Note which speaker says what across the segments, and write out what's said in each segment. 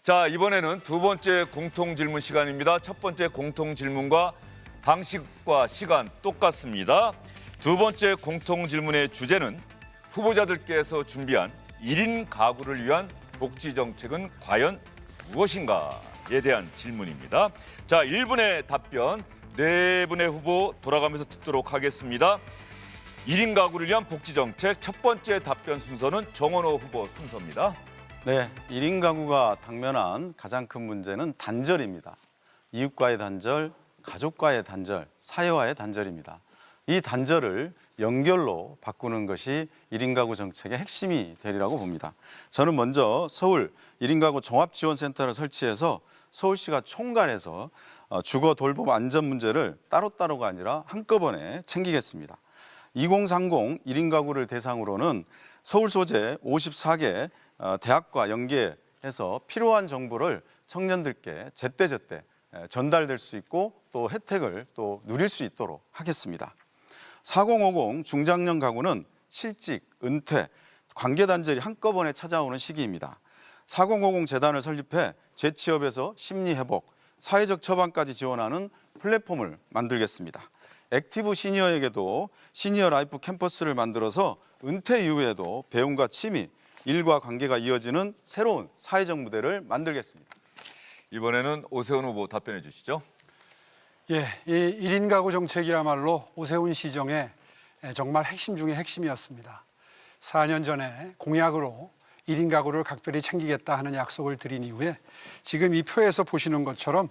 Speaker 1: 자, 이번에는 두 번째 공통 질문 시간입니다. 첫 번째 공통 질문과 방식과 시간 똑같습니다. 두 번째 공통 질문의 주제는 후보자들께서 준비한 1인 가구를 위한 복지 정책은 과연 무엇인가에 대한 질문입니다. 자, 1분의 답변 4분의 후보 돌아가면서 듣도록 하겠습니다. 1인 가구를 위한 복지 정책 첫 번째 답변 순서는 정원호 후보 순서입니다.
Speaker 2: 네, 1인 가구가 당면한 가장 큰 문제는 단절입니다. 이웃과의 단절, 가족과의 단절, 사회와의 단절입니다. 이 단절을 연결로 바꾸는 것이 1인 가구 정책의 핵심이 되리라고 봅니다. 저는 먼저 서울 1인 가구 종합지원센터를 설치해서 서울시가 총괄해서 주거 돌봄 안전 문제를 따로따로가 아니라 한꺼번에 챙기겠습니다. 2030 1인 가구를 대상으로는 서울 소재 54개 대학과 연계해서 필요한 정보를 청년들께 제때제때 전달될 수 있고 또 혜택을 또 누릴 수 있도록 하겠습니다. 4050 중장년 가구는 실직, 은퇴, 관계단절이 한꺼번에 찾아오는 시기입니다. 4050 재단을 설립해 재취업에서 심리회복, 사회적 처방까지 지원하는 플랫폼을 만들겠습니다. 액티브 시니어에게도 시니어 라이프 캠퍼스를 만들어서 은퇴 이후에도 배움과 취미, 일과 관계가 이어지는 새로운 사회적 무대를 만들겠습니다.
Speaker 1: 이번에는 오세훈 후보 답변해 주시죠.
Speaker 3: 예, 이 1인 가구 정책이야말로 오세훈 시정의 정말 핵심 중의 핵심이었습니다. 4년 전에 공약으로 1인 가구를 각별히 챙기겠다 하는 약속을 드린 이후에 지금 이 표에서 보시는 것처럼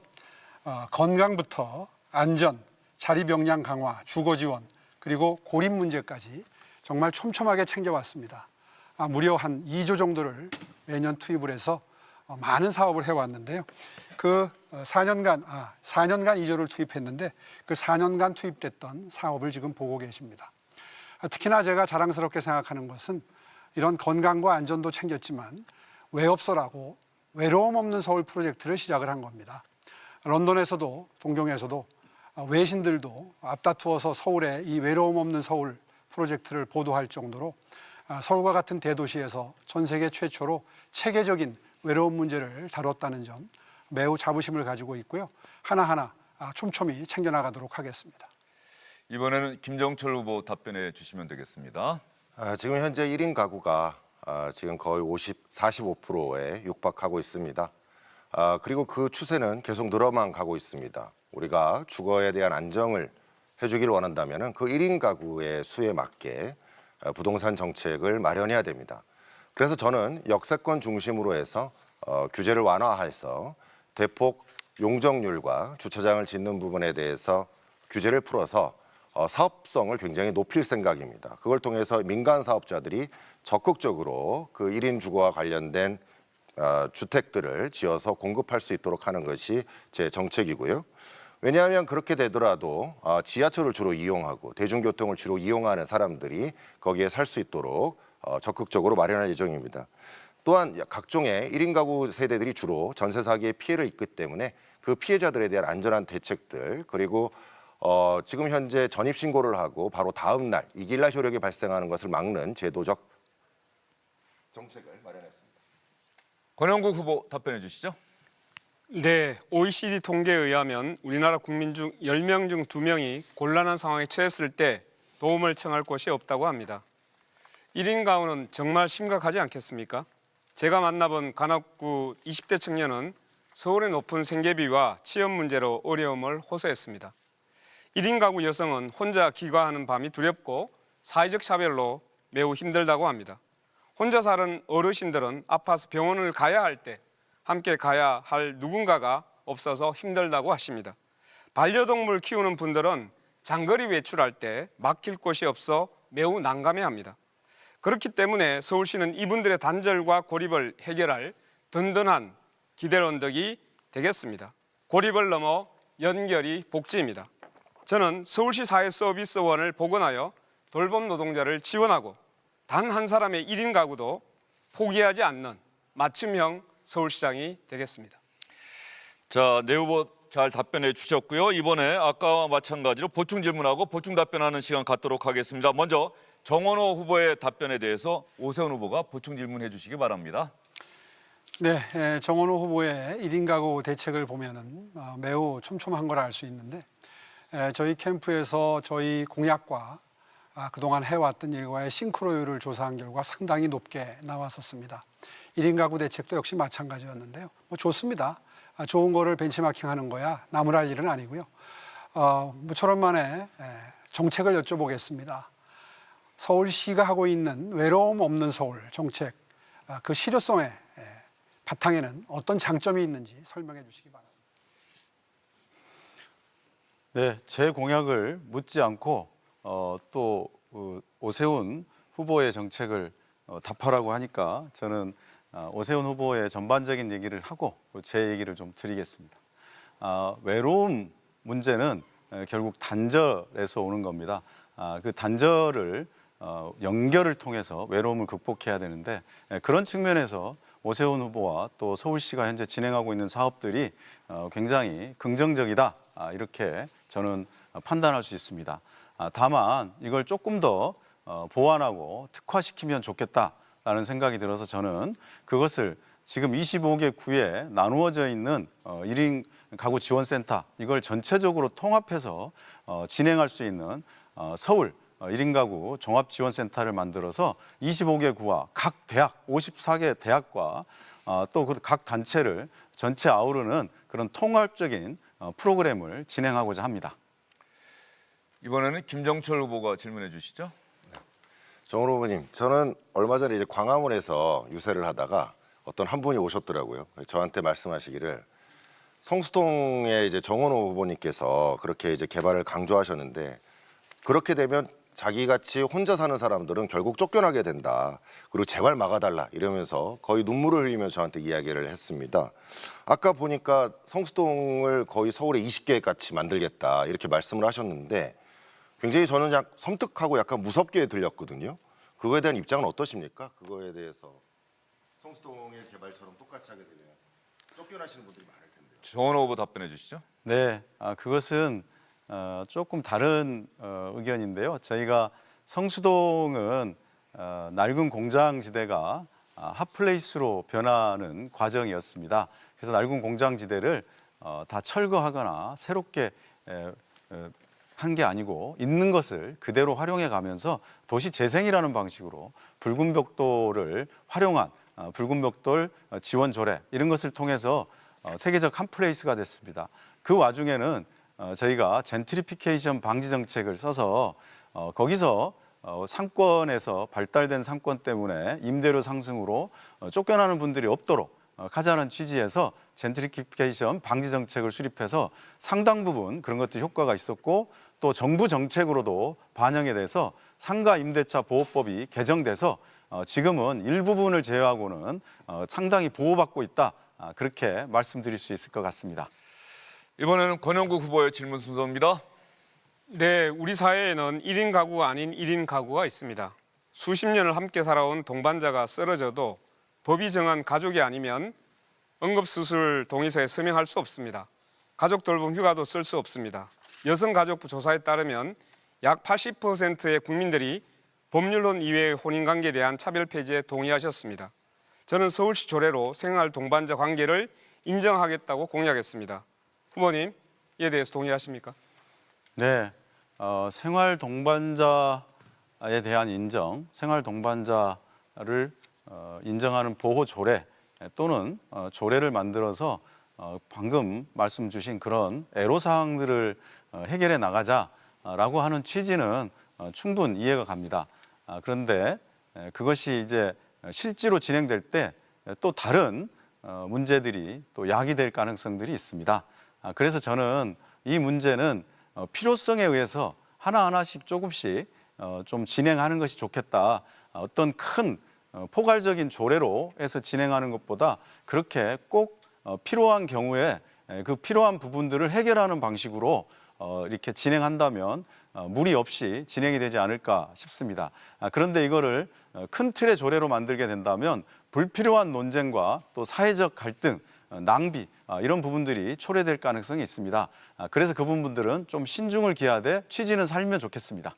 Speaker 3: 건강부터 안전, 자리병량 강화, 주거 지원, 그리고 고립 문제까지 정말 촘촘하게 챙겨왔습니다. 무려 한 2조 정도를 매년 투입을 해서 많은 사업을 해왔는데요. 그 4년간 2조를 투입했는데 그 4년간 투입됐던 사업을 지금 보고 계십니다. 특히나 제가 자랑스럽게 생각하는 것은 이런 건강과 안전도 챙겼지만 외업소라고 외로움 없는 서울 프로젝트를 시작을 한 겁니다. 런던에서도 동경에서도 외신들도 앞다투어서 서울의 이 외로움 없는 서울 프로젝트를 보도할 정도로 서울과 같은 대도시에서 전 세계 최초로 체계적인 외로움 문제를 다뤘다는 점 매우 자부심을 가지고 있고요. 하나하나 촘촘히 챙겨나가도록 하겠습니다.
Speaker 1: 이번에는 김정철 후보 답변해 주시면 되겠습니다.
Speaker 4: 지금 현재 1인 가구가 지금 거의 45%에 육박하고 있습니다. 그리고 그 추세는 계속 늘어만 가고 있습니다. 우리가 주거에 대한 안정을 해주길 원한다면 그 1인 가구의 수에 맞게 부동산 정책을 마련해야 됩니다. 그래서 저는 역세권 중심으로 해서 규제를 완화해서 대폭 용적률과 주차장을 짓는 부분에 대해서 규제를 풀어서 사업성을 굉장히 높일 생각입니다. 그걸 통해서 민간 사업자들이 적극적으로 그 1인 주거와 관련된 주택들을 지어서 공급할 수 있도록 하는 것이 제 정책이고요. 왜냐하면 그렇게 되더라도 지하철을 주로 이용하고 대중교통을 주로 이용하는 사람들이 거기에 살 수 있도록 적극적으로 마련할 예정입니다. 또한 각종의 1인 가구 세대들이 주로 전세 사기의 피해를 입기 때문에 그 피해자들에 대한 안전한 대책들 그리고 지금 현재 전입신고를 하고 바로 다음 날 이길날 효력이 발생하는 것을 막는 제도적 정책을 마련했습니다.
Speaker 1: 권영국 후보 답변해 주시죠.
Speaker 5: 네, OECD 통계에 의하면 우리나라 국민 중 10명 중 2명이 곤란한 상황에 처했을 때 도움을 청할 곳이 없다고 합니다. 1인 가구는 정말 심각하지 않겠습니까? 제가 만나본 관악구 20대 청년은 서울의 높은 생계비와 취업 문제로 어려움을 호소했습니다. 1인 가구 여성은 혼자 귀가하는 밤이 두렵고 사회적 차별로 매우 힘들다고 합니다. 혼자 사는 어르신들은 아파서 병원을 가야 할 때 함께 가야 할 누군가가 없어서 힘들다고 하십니다. 반려동물 키우는 분들은 장거리 외출할 때 맡길 곳이 없어 매우 난감해합니다. 그렇기 때문에 서울시는 이분들의 단절과 고립을 해결할 든든한 기댈 언덕이 되겠습니다. 고립을 넘어 연결이 복지입니다. 저는 서울시 사회서비스원을 복원하여 돌봄 노동자를 지원하고 단 한 사람의 1인 가구도 포기하지 않는 맞춤형 서울시장이 되겠습니다.
Speaker 1: 자, 네 후보 잘 답변해 주셨고요. 이번에 아까와 마찬가지로 보충 질문하고 보충 답변하는 시간 갖도록 하겠습니다. 먼저 정원호 후보의 답변에 대해서 오세훈 후보가 보충 질문해 주시기 바랍니다.
Speaker 3: 네, 정원호 후보의 1인 가구 대책을 보면은 매우 촘촘한 걸 알 수 있는데 저희 캠프에서 저희 공약과 그동안 해왔던 일과의 싱크로율을 조사한 결과 상당히 높게 나왔었습니다. 1인 가구 대책도 역시 마찬가지였는데요. 뭐 좋습니다. 좋은 거를 벤치마킹하는 거야 나무랄 일은 아니고요. 모처럼 만에 정책을 여쭤보겠습니다. 서울시가 하고 있는 외로움 없는 서울 정책, 그 실효성에 바탕에는 어떤 장점이 있는지 설명해 주시기 바랍니다.
Speaker 2: 네, 제 공약을 묻지 않고 또 오세훈 후보의 정책을 답하라고 하니까 저는 오세훈 후보의 전반적인 얘기를 하고 제 얘기를 좀 드리겠습니다. 외로움 문제는 결국 단절에서 오는 겁니다. 그 단절을 연결을 통해서 외로움을 극복해야 되는데 그런 측면에서 오세훈 후보와 또 서울시가 현재 진행하고 있는 사업들이 굉장히 긍정적이다 이렇게 저는 판단할 수 있습니다. 다만 이걸 조금 더 보완하고 특화시키면 좋겠다라는 생각이 들어서 저는 그것을 지금 25개 구에 나누어져 있는 1인 가구 지원센터 이걸 전체적으로 통합해서 진행할 수 있는 서울 1인 가구 종합지원센터를 만들어서 25개 구와 각 대학, 54개 대학과 또 각 단체를 전체 아우르는 그런 통합적인 프로그램을 진행하고자 합니다.
Speaker 1: 이번에는 김정철 후보가 질문해 주시죠.
Speaker 4: 정원호 후보님, 저는 얼마 전에 이제 광화문에서 유세를 하다가 어떤 한 분이 오셨더라고요. 저한테 말씀하시기를 성수동의 이제 정원호 후보님께서 그렇게 이제 개발을 강조하셨는데 그렇게 되면 자기같이 혼자 사는 사람들은 결국 쫓겨나게 된다. 그리고 제발 막아달라 이러면서 거의 눈물을 흘리면서 저한테 이야기를 했습니다. 아까 보니까 성수동을 거의 서울의 20개 같이 만들겠다 이렇게 말씀을 하셨는데 굉장히 저는 그냥 섬뜩하고 약간 무섭게 들렸거든요. 그거에 대한 입장은 어떠십니까? 그거에 대해서 성수동의 개발처럼 똑같이 하게 되면 쫓겨나시는 분들이 많을 텐데요.
Speaker 1: 정원호 후보 답변해 주시죠.
Speaker 2: 네, 그것은 조금 다른 의견인데요. 저희가 성수동은 낡은 공장지대가 핫플레이스로 변하는 과정이었습니다. 그래서 낡은 공장지대를 다 철거하거나 새롭게 한 게 아니고 있는 것을 그대로 활용해 가면서 도시 재생이라는 방식으로 붉은 벽돌을 활용한 붉은 벽돌 지원 조례 이런 것을 통해서 세계적 핫플레이스가 됐습니다. 그 와중에는 저희가 젠트리피케이션 방지 정책을 써서 거기서 상권에서 발달된 상권 때문에 임대료 상승으로 쫓겨나는 분들이 없도록 하자는 취지에서 젠트리피케이션 방지 정책을 수립해서 상당 부분 그런 것들이 효과가 있었고 또 정부 정책으로도 반영이 돼서 상가 임대차 보호법이 개정돼서 지금은 일부분을 제외하고는 상당히 보호받고 있다 그렇게 말씀드릴 수 있을 것 같습니다.
Speaker 1: 이번에는 권영국 후보의 질문 순서입니다.
Speaker 5: 네, 우리 사회에는 1인 가구가 아닌 1인 가구가 있습니다. 수십 년을 함께 살아온 동반자가 쓰러져도 법이 정한 가족이 아니면 응급수술 동의서에 서명할 수 없습니다. 가족 돌봄 휴가도 쓸 수 없습니다. 여성가족부 조사에 따르면 약 80%의 국민들이 법률론 이외의 혼인관계에 대한 차별 폐지에 동의하셨습니다. 저는 서울시 조례로 생활 동반자 관계를 인정하겠다고 공약했습니다. 후보님, 이에 대해서 동의하십니까?
Speaker 2: 네, 생활 동반자에 대한 인정, 생활 동반자를 인정하는 보호 조례 또는 조례를 만들어서 방금 말씀 주신 그런 애로사항들을 해결해 나가자라고 하는 취지는 충분히 이해가 갑니다. 그런데 그것이 이제 실제로 진행될 때 또 다른 문제들이 또 야기될 가능성들이 있습니다. 그래서 저는 이 문제는 필요성에 의해서 하나하나씩 조금씩 좀 진행하는 것이 좋겠다. 어떤 큰 포괄적인 조례로 해서 진행하는 것보다 그렇게 꼭 필요한 경우에 그 필요한 부분들을 해결하는 방식으로 이렇게 진행한다면 무리 없이 진행이 되지 않을까 싶습니다. 그런데 이거를 큰 틀의 조례로 만들게 된다면 불필요한 논쟁과 또 사회적 갈등, 낭비 이런 부분들이 초래될 가능성이 있습니다. 그래서 그 부분들은 좀 신중을 기하되 취지는 살면 좋겠습니다.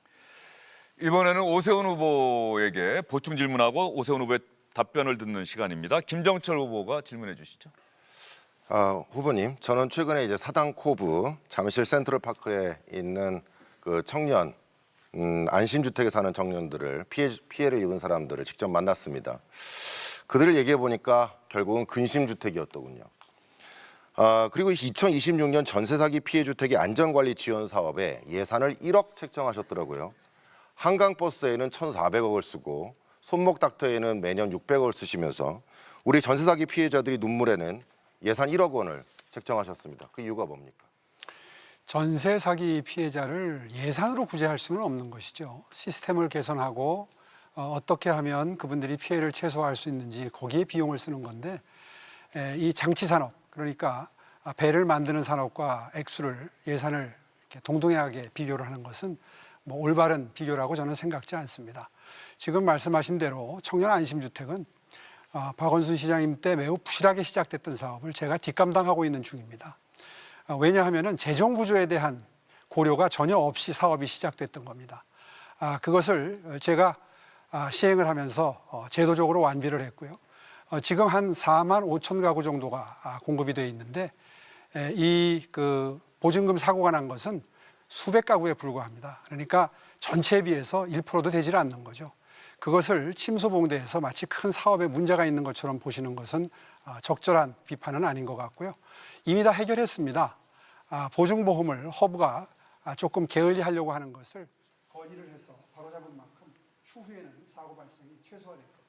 Speaker 1: 이번에는 오세훈 후보에게 보충 질문하고 오세훈 후보의 답변을 듣는 시간입니다. 김정철 후보가 질문해 주시죠.
Speaker 4: 후보님, 저는 최근에 이제 사당 코브 잠실 센트럴파크에 있는 그 청년 안심주택에 사는 청년들을 피해를 입은 사람들을 직접 만났습니다. 그들을 얘기해 보니까 결국은 근심주택이었더군요. 그리고 2026년 전세 사기 피해 주택의 안전관리 지원 사업에 예산을 1억 책정하셨더라고요. 한강버스에는 1,400억을 쓰고 손목닥터에는 매년 600억을 쓰시면서 우리 전세 사기 피해자들이 눈물에는 예산 1억 원을 책정하셨습니다. 그 이유가 뭡니까?
Speaker 3: 전세 사기 피해자를 예산으로 구제할 수는 없는 것이죠. 시스템을 개선하고 어떻게 하면 그분들이 피해를 최소화할 수 있는지 거기에 비용을 쓰는 건데 이 장치 산업, 그러니까 배를 만드는 산업과 액수를 예산을 이렇게 동등하게 비교를 하는 것은 뭐 올바른 비교라고 저는 생각지 않습니다. 지금 말씀하신 대로 청년 안심주택은 박원순 시장님 때 매우 부실하게 시작됐던 사업을 제가 뒷감당하고 있는 중입니다. 왜냐하면 재정 구조에 대한 고려가 전혀 없이 사업이 시작됐던 겁니다. 그것을 제가 시행을 하면서 제도적으로 완비를 했고요. 지금 한 4만 5천 가구 정도가 공급이 되어 있는데 이 그 보증금 사고가 난 것은 수백 가구에 불과합니다. 그러니까 전체에 비해서 1%도 되질 않는 거죠. 그것을 침소봉대해서 마치 큰 사업에 문제가 있는 것처럼 보시는 것은 적절한 비판은 아닌 것 같고요. 이미 다 해결했습니다. 보증보험을 허브가 조금 게을리하려고 하는 것을 건의를 해서 바로잡은 만큼 추후에는 사고 발생이 최소화될 겁니다.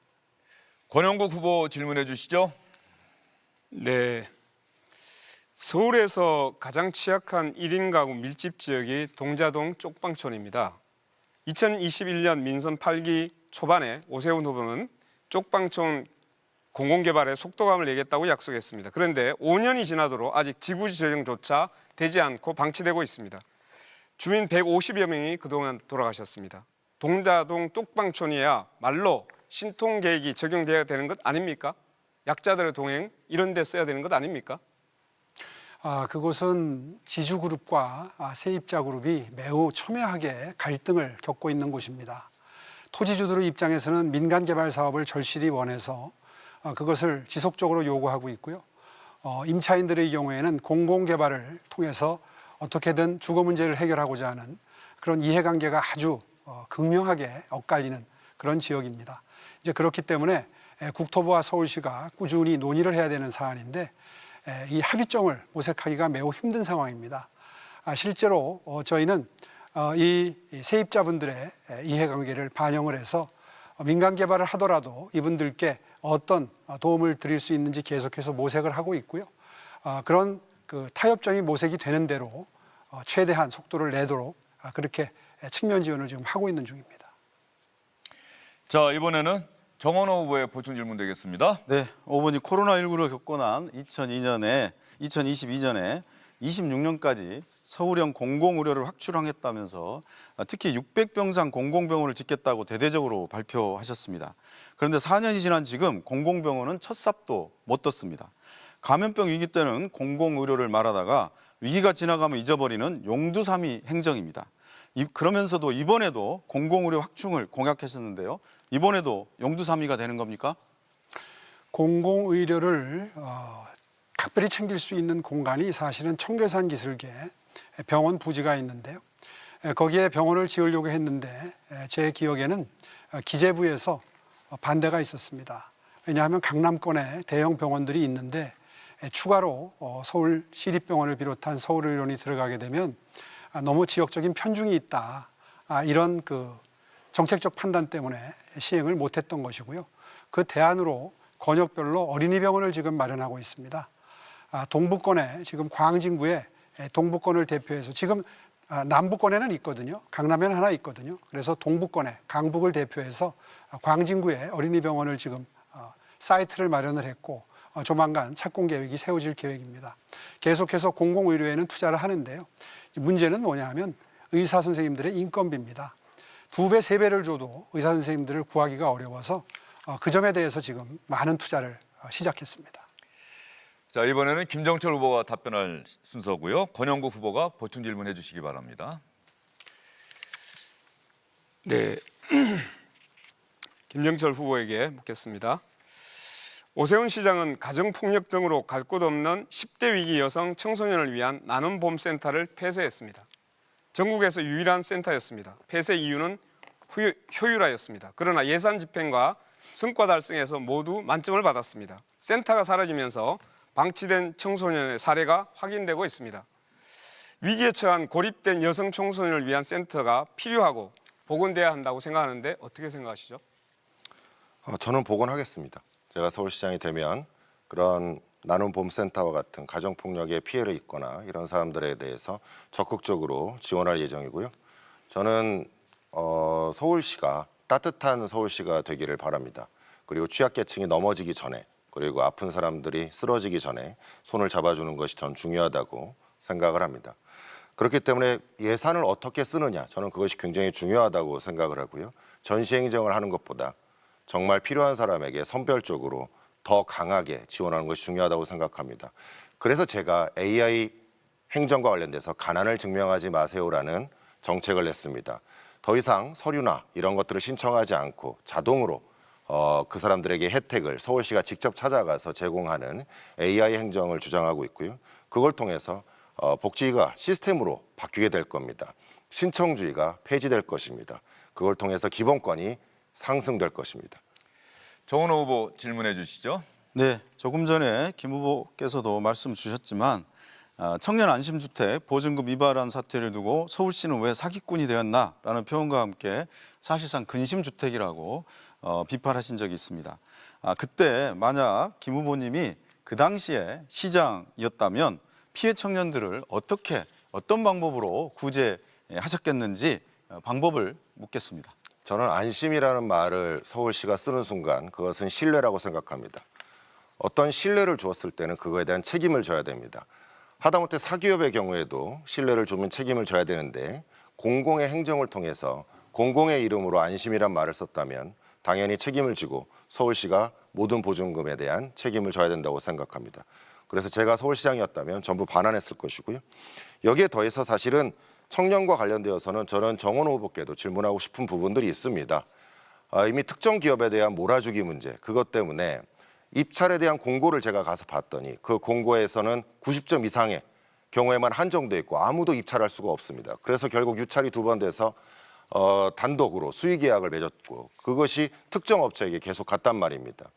Speaker 1: 권영국 후보 질문해 주시죠.
Speaker 5: 네. 서울에서 가장 취약한 1인 가구 밀집 지역이 동자동 쪽방촌입니다. 2021년 민선 8기 초반에 오세훈 후보는 쪽방촌 공공개발에 속도감을 내겠다고 약속했습니다. 그런데 5년이 지나도록 아직 지구지 조정조차 되지 않고 방치되고 있습니다. 주민 150여 명이 그동안 돌아가셨습니다. 동자동 쪽방촌이야 말로 신통계획이 적용돼야 되는 것 아닙니까? 약자들의 동행 이런 데 써야 되는 것 아닙니까?
Speaker 3: 그곳은 지주그룹과 세입자 그룹이 매우 첨예하게 갈등을 겪고 있는 곳입니다. 토지주들의 입장에서는 민간개발 사업을 절실히 원해서 그것을 지속적으로 요구하고 있고요. 임차인들의 경우에는 공공개발을 통해서 어떻게든 주거 문제를 해결하고자 하는 그런 이해관계가 아주 극명하게 엇갈리는 그런 지역입니다. 이제 그렇기 때문에 국토부와 서울시가 꾸준히 논의를 해야 되는 사안인데 이 합의점을 모색하기가 매우 힘든 상황입니다. 실제로 저희는 이 세입자분들의 이해관계를 반영을 해서 민간 개발을 하더라도 이분들께 어떤 도움을 드릴 수 있는지 계속해서 모색을 하고 있고요. 그런 그 타협점이 모색이 되는 대로 최대한 속도를 내도록 그렇게 측면 지원을 지금 하고 있는 중입니다.
Speaker 1: 자, 이번에는 정원호 후보의 보충 질문 되겠습니다.
Speaker 2: 네, 5번이 코로나19를 겪고 난 2022년에 26년까지 서울형 공공의료를 확충하겠다면서 특히 600병상 공공병원을 짓겠다고 대대적으로 발표하셨습니다. 그런데 4년이 지난 지금 공공병원은 첫 삽도 못 떴습니다. 감염병 위기 때는 공공의료를 말하다가 위기가 지나가면 잊어버리는 용두사미 행정입니다. 그러면서도 이번에도 공공의료 확충을 공약하셨는데요. 이번에도 용두사미가 되는 겁니까?
Speaker 3: 공공의료를 각별히 챙길 수 있는 공간이 사실은 청계산 기슭에 병원 부지가 있는데요. 거기에 병원을 지으려고 했는데 제 기억에는 기재부에서 반대가 있었습니다. 왜냐하면 강남권에 대형 병원들이 있는데 추가로 서울 시립병원을 비롯한 서울의료원이 들어가게 되면 너무 지역적인 편중이 있다. 이런 그 정책적 판단 때문에 시행을 못했던 것이고요. 그 대안으로 권역별로 어린이병원을 지금 마련하고 있습니다. 동부권에 지금 광진구에 동부권을 대표해서 지금 남부권에는 있거든요. 강남에는 하나 있거든요. 그래서 동부권에 강북을 대표해서 광진구에 어린이병원을 지금 사이트를 마련을 했고 조만간 착공 계획이 세워질 계획입니다. 계속해서 공공의료에는 투자를 하는데요. 문제는 뭐냐 하면 의사 선생님들의 인건비입니다. 2배, 3배를 줘도 의사 선생님들을 구하기가 어려워서 그 점에 대해서 지금 많은 투자를 시작했습니다.
Speaker 1: 자, 이번에는 김정철 후보가 답변할 순서고요. 권영국 후보가 보충 질문해 주시기 바랍니다.
Speaker 5: 네. 김정철 후보에게 묻겠습니다. 오세훈 시장은 가정폭력 등으로 갈 곳 없는 10대 위기 여성 청소년을 위한 나눔 봄 센터를 폐쇄했습니다. 전국에서 유일한 센터였습니다. 폐쇄 이유는 효율화였습니다. 그러나 예산 집행과 성과 달성에서 모두 만점을 받았습니다. 센터가 사라지면서 방치된 청소년의 사례가 확인되고 있습니다. 위기에 처한 고립된 여성 청소년을 위한 센터가 필요하고 복원돼야 한다고 생각하는데 어떻게 생각하시죠?
Speaker 4: 저는 복원하겠습니다. 제가 서울시장이 되면 그런 나눔 봄센터와 같은 가정폭력의 피해를 입거나 이런 사람들에 대해서 적극적으로 지원할 예정이고요. 저는 서울시가 따뜻한 서울시가 되기를 바랍니다. 그리고 취약계층이 넘어지기 전에, 그리고 아픈 사람들이 쓰러지기 전에 손을 잡아주는 것이 전 중요하다고 생각을 합니다. 그렇기 때문에 예산을 어떻게 쓰느냐, 저는 그것이 굉장히 중요하다고 생각을 하고요. 전시행정을 하는 것보다 정말 필요한 사람에게 선별적으로 더 강하게 지원하는 것이 중요하다고 생각합니다. 그래서 제가 AI 행정과 관련돼서 가난을 증명하지 마세요라는 정책을 냈습니다. 더 이상 서류나 이런 것들을 신청하지 않고 자동으로 그 사람들에게 혜택을 서울시가 직접 찾아가서 제공하는 AI 행정을 주장하고 있고요. 그걸 통해서 복지가 시스템으로 바뀌게 될 겁니다. 신청주의가 폐지될 것입니다. 그걸 통해서 기본권이 상승될 것입니다.
Speaker 1: 정원호 후보 질문해 주시죠.
Speaker 2: 네, 조금 전에 김 후보께서도 말씀 주셨지만 청년 안심주택 보증금 위반한 사태를 두고 서울시는 왜 사기꾼이 되었나라는 표현과 함께 사실상 근심주택이라고 비판하신 적이 있습니다. 그때 만약 김 후보님이 그 당시에 시장이었다면 피해 청년들을 어떤 방법으로 구제하셨겠는지 방법을 묻겠습니다.
Speaker 4: 저는 안심이라는 말을 서울시가 쓰는 순간 그것은 신뢰라고 생각합니다. 어떤 신뢰를 주었을 때는 그거에 대한 책임을 져야 됩니다. 하다못해 사기업의 경우에도 신뢰를 주면 책임을 져야 되는데 공공의 행정을 통해서 공공의 이름으로 안심이란 말을 썼다면 당연히 책임을 지고 서울시가 모든 보증금에 대한 책임을 져야 된다고 생각합니다. 그래서 제가 서울시장이었다면 전부 반환했을 것이고요. 여기에 더해서 사실은 청년과 관련되어서는 저는 정원호 후보께도 질문하고 싶은 부분들이 있습니다. 이미 특정 기업에 대한 몰아주기 문제, 그것 때문에 입찰에 대한 공고를 제가 가서 봤더니 그 공고에서는 90점 이상의 경우에만 한정돼 있고 아무도 입찰할 수가 없습니다. 그래서 결국 유찰이 2번 돼서 단독으로 수의계약을 맺었고 그것이 특정 업체에게 계속 갔단 말입니다.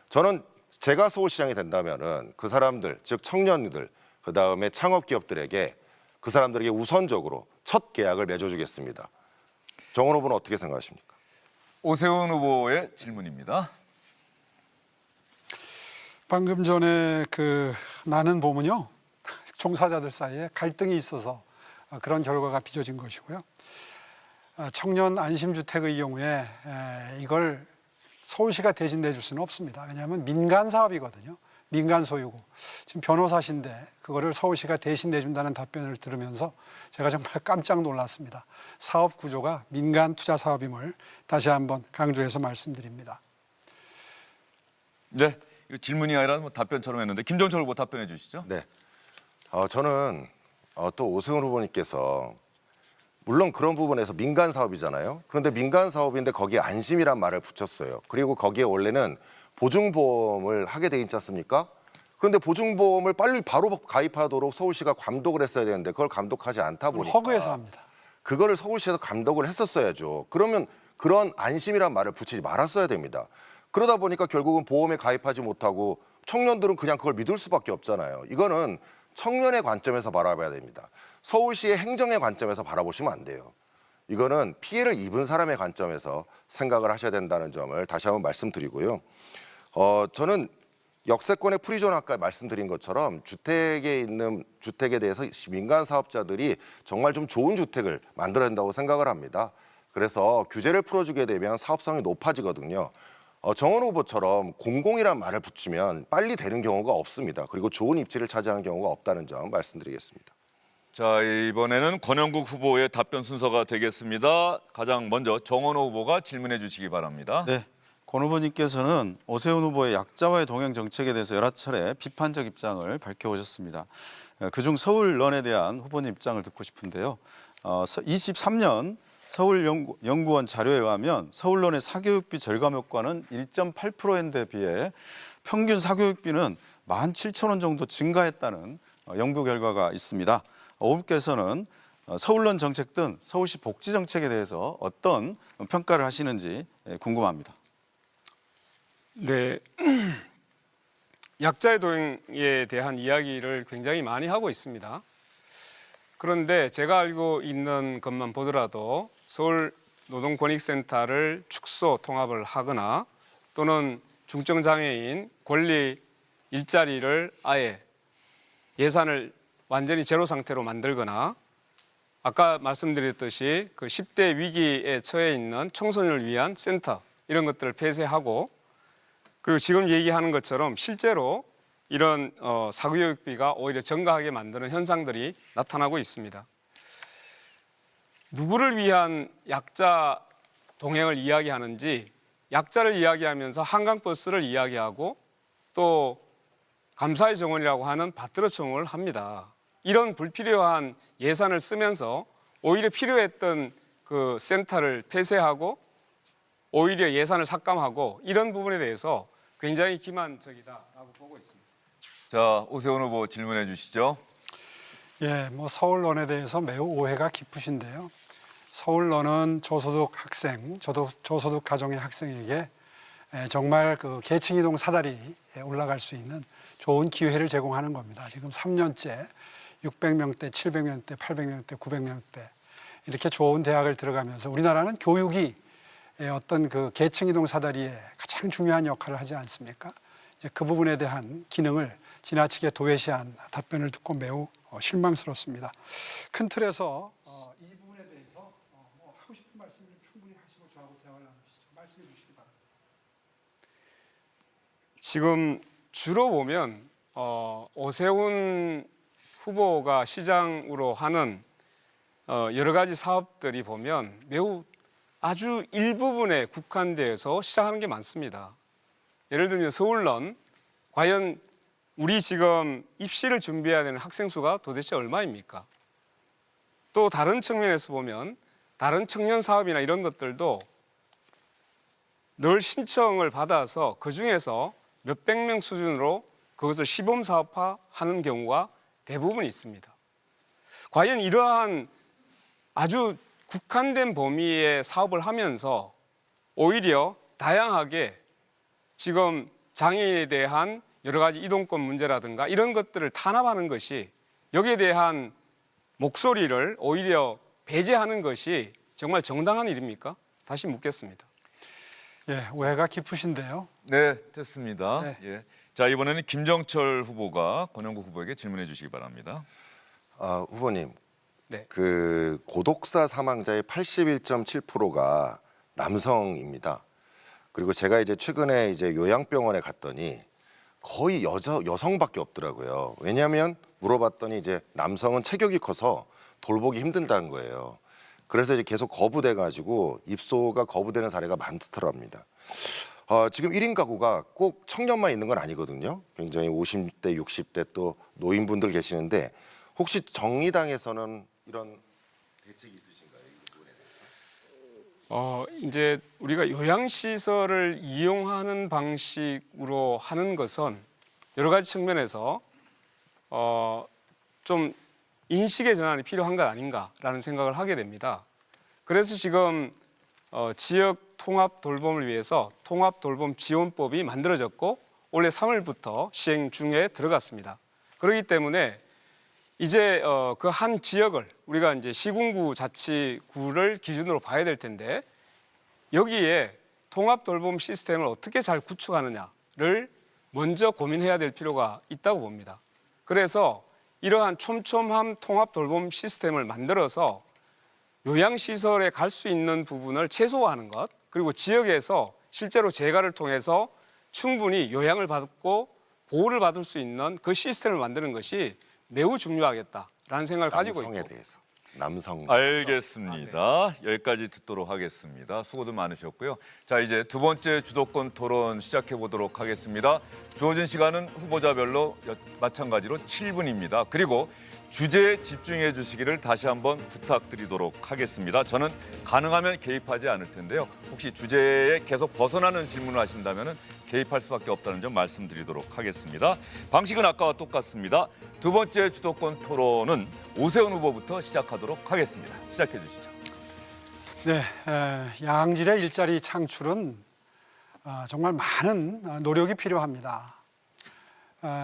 Speaker 4: 저는 제가 서울시장이 된다면은 그 사람들, 즉 청년들, 그 다음에 창업기업들에게 그 사람들에게 우선적으로 첫 계약을 맺어주겠습니다. 정원 후보는 어떻게 생각하십니까?
Speaker 1: 오세훈 후보의 질문입니다.
Speaker 3: 방금 전에 나는 봄은요, 종사자들 사이에 갈등이 있어서 그런 결과가 빚어진 것이고요. 청년 안심주택의 경우에 이걸 서울시가 대신 내줄 수는 없습니다. 왜냐하면 민간 사업이거든요. 민간 소유고. 지금 변호사신데 그거를 서울시가 대신 내준다는 답변을 들으면서 제가 정말 깜짝 놀랐습니다. 사업 구조가 민간 투자 사업임을 다시 한번 강조해서 말씀드립니다.
Speaker 1: 네, 이거 질문이 아니라 답변처럼 했는데 김종철 후보 답변해 주시죠.
Speaker 4: 네, 저는 또 오세훈 후보님께서 물론 그런 부분에서 민간 사업이잖아요. 그런데 민간 사업인데 거기에 안심이란 말을 붙였어요. 그리고 거기에 원래는 보증보험을 하게 돼 있지 않습니까? 그런데 보증보험을 빨리 바로 가입하도록 서울시가 감독을 했어야 되는데 그걸 감독하지 않다 보니까
Speaker 3: 허그해서 합니다.
Speaker 4: 그거를 서울시에서 감독을 했었어야죠. 그러면 그런 안심이란 말을 붙이지 말았어야 됩니다. 그러다 보니까 결국은 보험에 가입하지 못하고 청년들은 그냥 그걸 믿을 수밖에 없잖아요. 이거는 청년의 관점에서 바라봐야 됩니다. 서울시의 행정의 관점에서 바라보시면 안 돼요. 이거는 피해를 입은 사람의 관점에서 생각을 하셔야 된다는 점을 다시 한번 말씀드리고요. 저는 역세권의 프리존 아까 말씀드린 것처럼 주택에 대해서 민간 사업자들이 정말 좀 좋은 주택을 만들어야 된다고 생각을 합니다. 그래서 규제를 풀어주게 되면 사업성이 높아지거든요. 정원 후보처럼 공공이란 말을 붙이면 빨리 되는 경우가 없습니다. 그리고 좋은 입지를 차지하는 경우가 없다는 점 말씀드리겠습니다.
Speaker 1: 자, 이번에는 권영국 후보의 답변 순서가 되겠습니다. 가장 먼저 정원호 후보가 질문해 주시기 바랍니다.
Speaker 2: 네, 권 후보님께서는 오세훈 후보의 약자와의 동행 정책에 대해서 여러 차례 비판적 입장을 밝혀오셨습니다. 그중 서울런에 대한 후보님 입장을 듣고 싶은데요. 23년 서울연구원 자료에 의하면 서울론의 사교육비 절감 효과는 1.8%에 비해 평균 사교육비는 17,000원 정도 증가했다는 연구 결과가 있습니다. 어업께서는 서울론 정책 등 서울시 복지 정책에 대해서 어떤 평가를 하시는지 궁금합니다.
Speaker 5: 네, 약자의 도행에 대한 이야기를 굉장히 많이 하고 있습니다. 그런데 제가 알고 있는 것만 보더라도 서울 노동권익센터를 축소 통합을 하거나 또는 중증장애인 권리 일자리를 아예 예산을 완전히 제로 상태로 만들거나 아까 말씀드렸듯이 그 10대 위기에 처해 있는 청소년을 위한 센터 이런 것들을 폐쇄하고 그리고 지금 얘기하는 것처럼 실제로 이런 사교육비가 오히려 증가하게 만드는 현상들이 나타나고 있습니다. 누구를 위한 약자 동행을 이야기하는지 약자를 이야기하면서 한강버스를 이야기하고 또 감사의 정원이라고 하는 밭들어청을 합니다. 이런 불필요한 예산을 쓰면서 오히려 필요했던 그 센터를 폐쇄하고 오히려 예산을 삭감하고 이런 부분에 대해서 굉장히 기만적이다라고 보고 있습니다.
Speaker 1: 자, 오세훈 후보 질문해 주시죠.
Speaker 3: 예, 뭐 서울론에 대해서 매우 오해가 깊으신데요. 서울론은 저소득 학생, 저소득 가정의 학생에게 정말 그 계층 이동 사다리에 올라갈 수 있는 좋은 기회를 제공하는 겁니다. 지금 3년째 600명대, 700명대, 800명대, 900명대 이렇게 좋은 대학을 들어가면서 우리나라는 교육이 어떤 그 계층 이동 사다리에 가장 중요한 역할을 하지 않습니까? 이제 그 부분에 대한 기능을 지나치게 도외시한 답변을 듣고 매우 실망스럽습니다. 큰 틀에서 이 부분에 대해서 뭐 하고 싶은 말씀을 충분히 하시고 저하고 대화를 나누시죠. 말씀해 주시기 바랍니다.
Speaker 5: 지금 주로 보면 오세훈 후보가 시장으로 하는 여러 가지 사업들이 보면 매우 아주 일부분에 국한되어서 시작하는 게 많습니다. 예를 들면 서울론, 과연 우리 지금 입시를 준비해야 되는 학생 수가 도대체 얼마입니까? 또 다른 측면에서 보면 다른 청년 사업이나 이런 것들도 늘 신청을 받아서 그중에서 몇백 명 수준으로 그것을 시범 사업화하는 경우가 대부분 있습니다. 과연 이러한 아주 국한된 범위의 사업을 하면서 오히려 다양하게 지금 장애인에 대한 여러 가지 이동권 문제라든가 이런 것들을 탄압하는 것이 여기에 대한 목소리를 오히려 배제하는 것이 정말 정당한 일입니까? 다시 묻겠습니다.
Speaker 3: 예, 오해가 깊으신데요.
Speaker 1: 네, 됐습니다.
Speaker 3: 네.
Speaker 1: 예. 자, 이번에는 김정철 후보가 권영국 후보에게 질문해 주시기 바랍니다.
Speaker 4: 후보님,
Speaker 5: 네.
Speaker 4: 그 고독사 사망자의 81.7%가 남성입니다. 그리고 제가 이제 최근에 이제 요양병원에 갔더니 거의 여성밖에 없더라고요. 왜냐하면 물어봤더니 이제 남성은 체격이 커서 돌보기 힘든다는 거예요. 그래서 이제 계속 거부돼가지고 입소가 거부되는 사례가 많더랍니다. 지금 1인 가구가 꼭 청년만 있는 건 아니거든요. 굉장히 50대, 60대 또 노인분들 계시는데 혹시 정의당에서는 이런 대책이 있으신가요?
Speaker 5: 이제 우리가 요양시설을 이용하는 방식으로 하는 것은 여러 가지 측면에서 좀 인식의 전환이 필요한 것 아닌가라는 생각을 하게 됩니다. 그래서 지금 지역 통합 돌봄을 위해서 통합 돌봄 지원법이 만들어졌고 올해 3월부터 시행 중에 들어갔습니다. 그렇기 때문에 이제 그 한 지역을 우리가 이제 시군구 자치구를 기준으로 봐야 될 텐데 여기에 통합 돌봄 시스템을 어떻게 잘 구축하느냐를 먼저 고민해야 될 필요가 있다고 봅니다. 그래서 이러한 촘촘한 통합 돌봄 시스템을 만들어서 요양시설에 갈 수 있는 부분을 최소화하는 것, 그리고 지역에서 실제로 재가를 통해서 충분히 요양을 받고 보호를 받을 수 있는 그 시스템을 만드는 것이 매우 중요하겠다라는 생각을 가지고 있고
Speaker 4: 남성에 대해서. 남성.
Speaker 1: 알겠습니다. 여기까지 듣도록 하겠습니다. 수고도 많으셨고요. 자, 이제 두 번째 주도권 토론 시작해 보도록 하겠습니다. 주어진 시간은 후보자별로 마찬가지로 7분입니다. 그리고 주제에 집중해 주시기를 다시 한번 부탁드리도록 하겠습니다. 저는 가능하면 개입하지 않을 텐데요. 혹시 주제에 계속 벗어나는 질문을 하신다면 개입할 수밖에 없다는 점 말씀드리도록 하겠습니다. 방식은 아까와 똑같습니다. 두 번째 주도권 토론은 오세훈 후보부터 시작하도록 하겠습니다. 시작해 주시죠.
Speaker 3: 네, 양질의 일자리 창출은 정말 많은 노력이 필요합니다.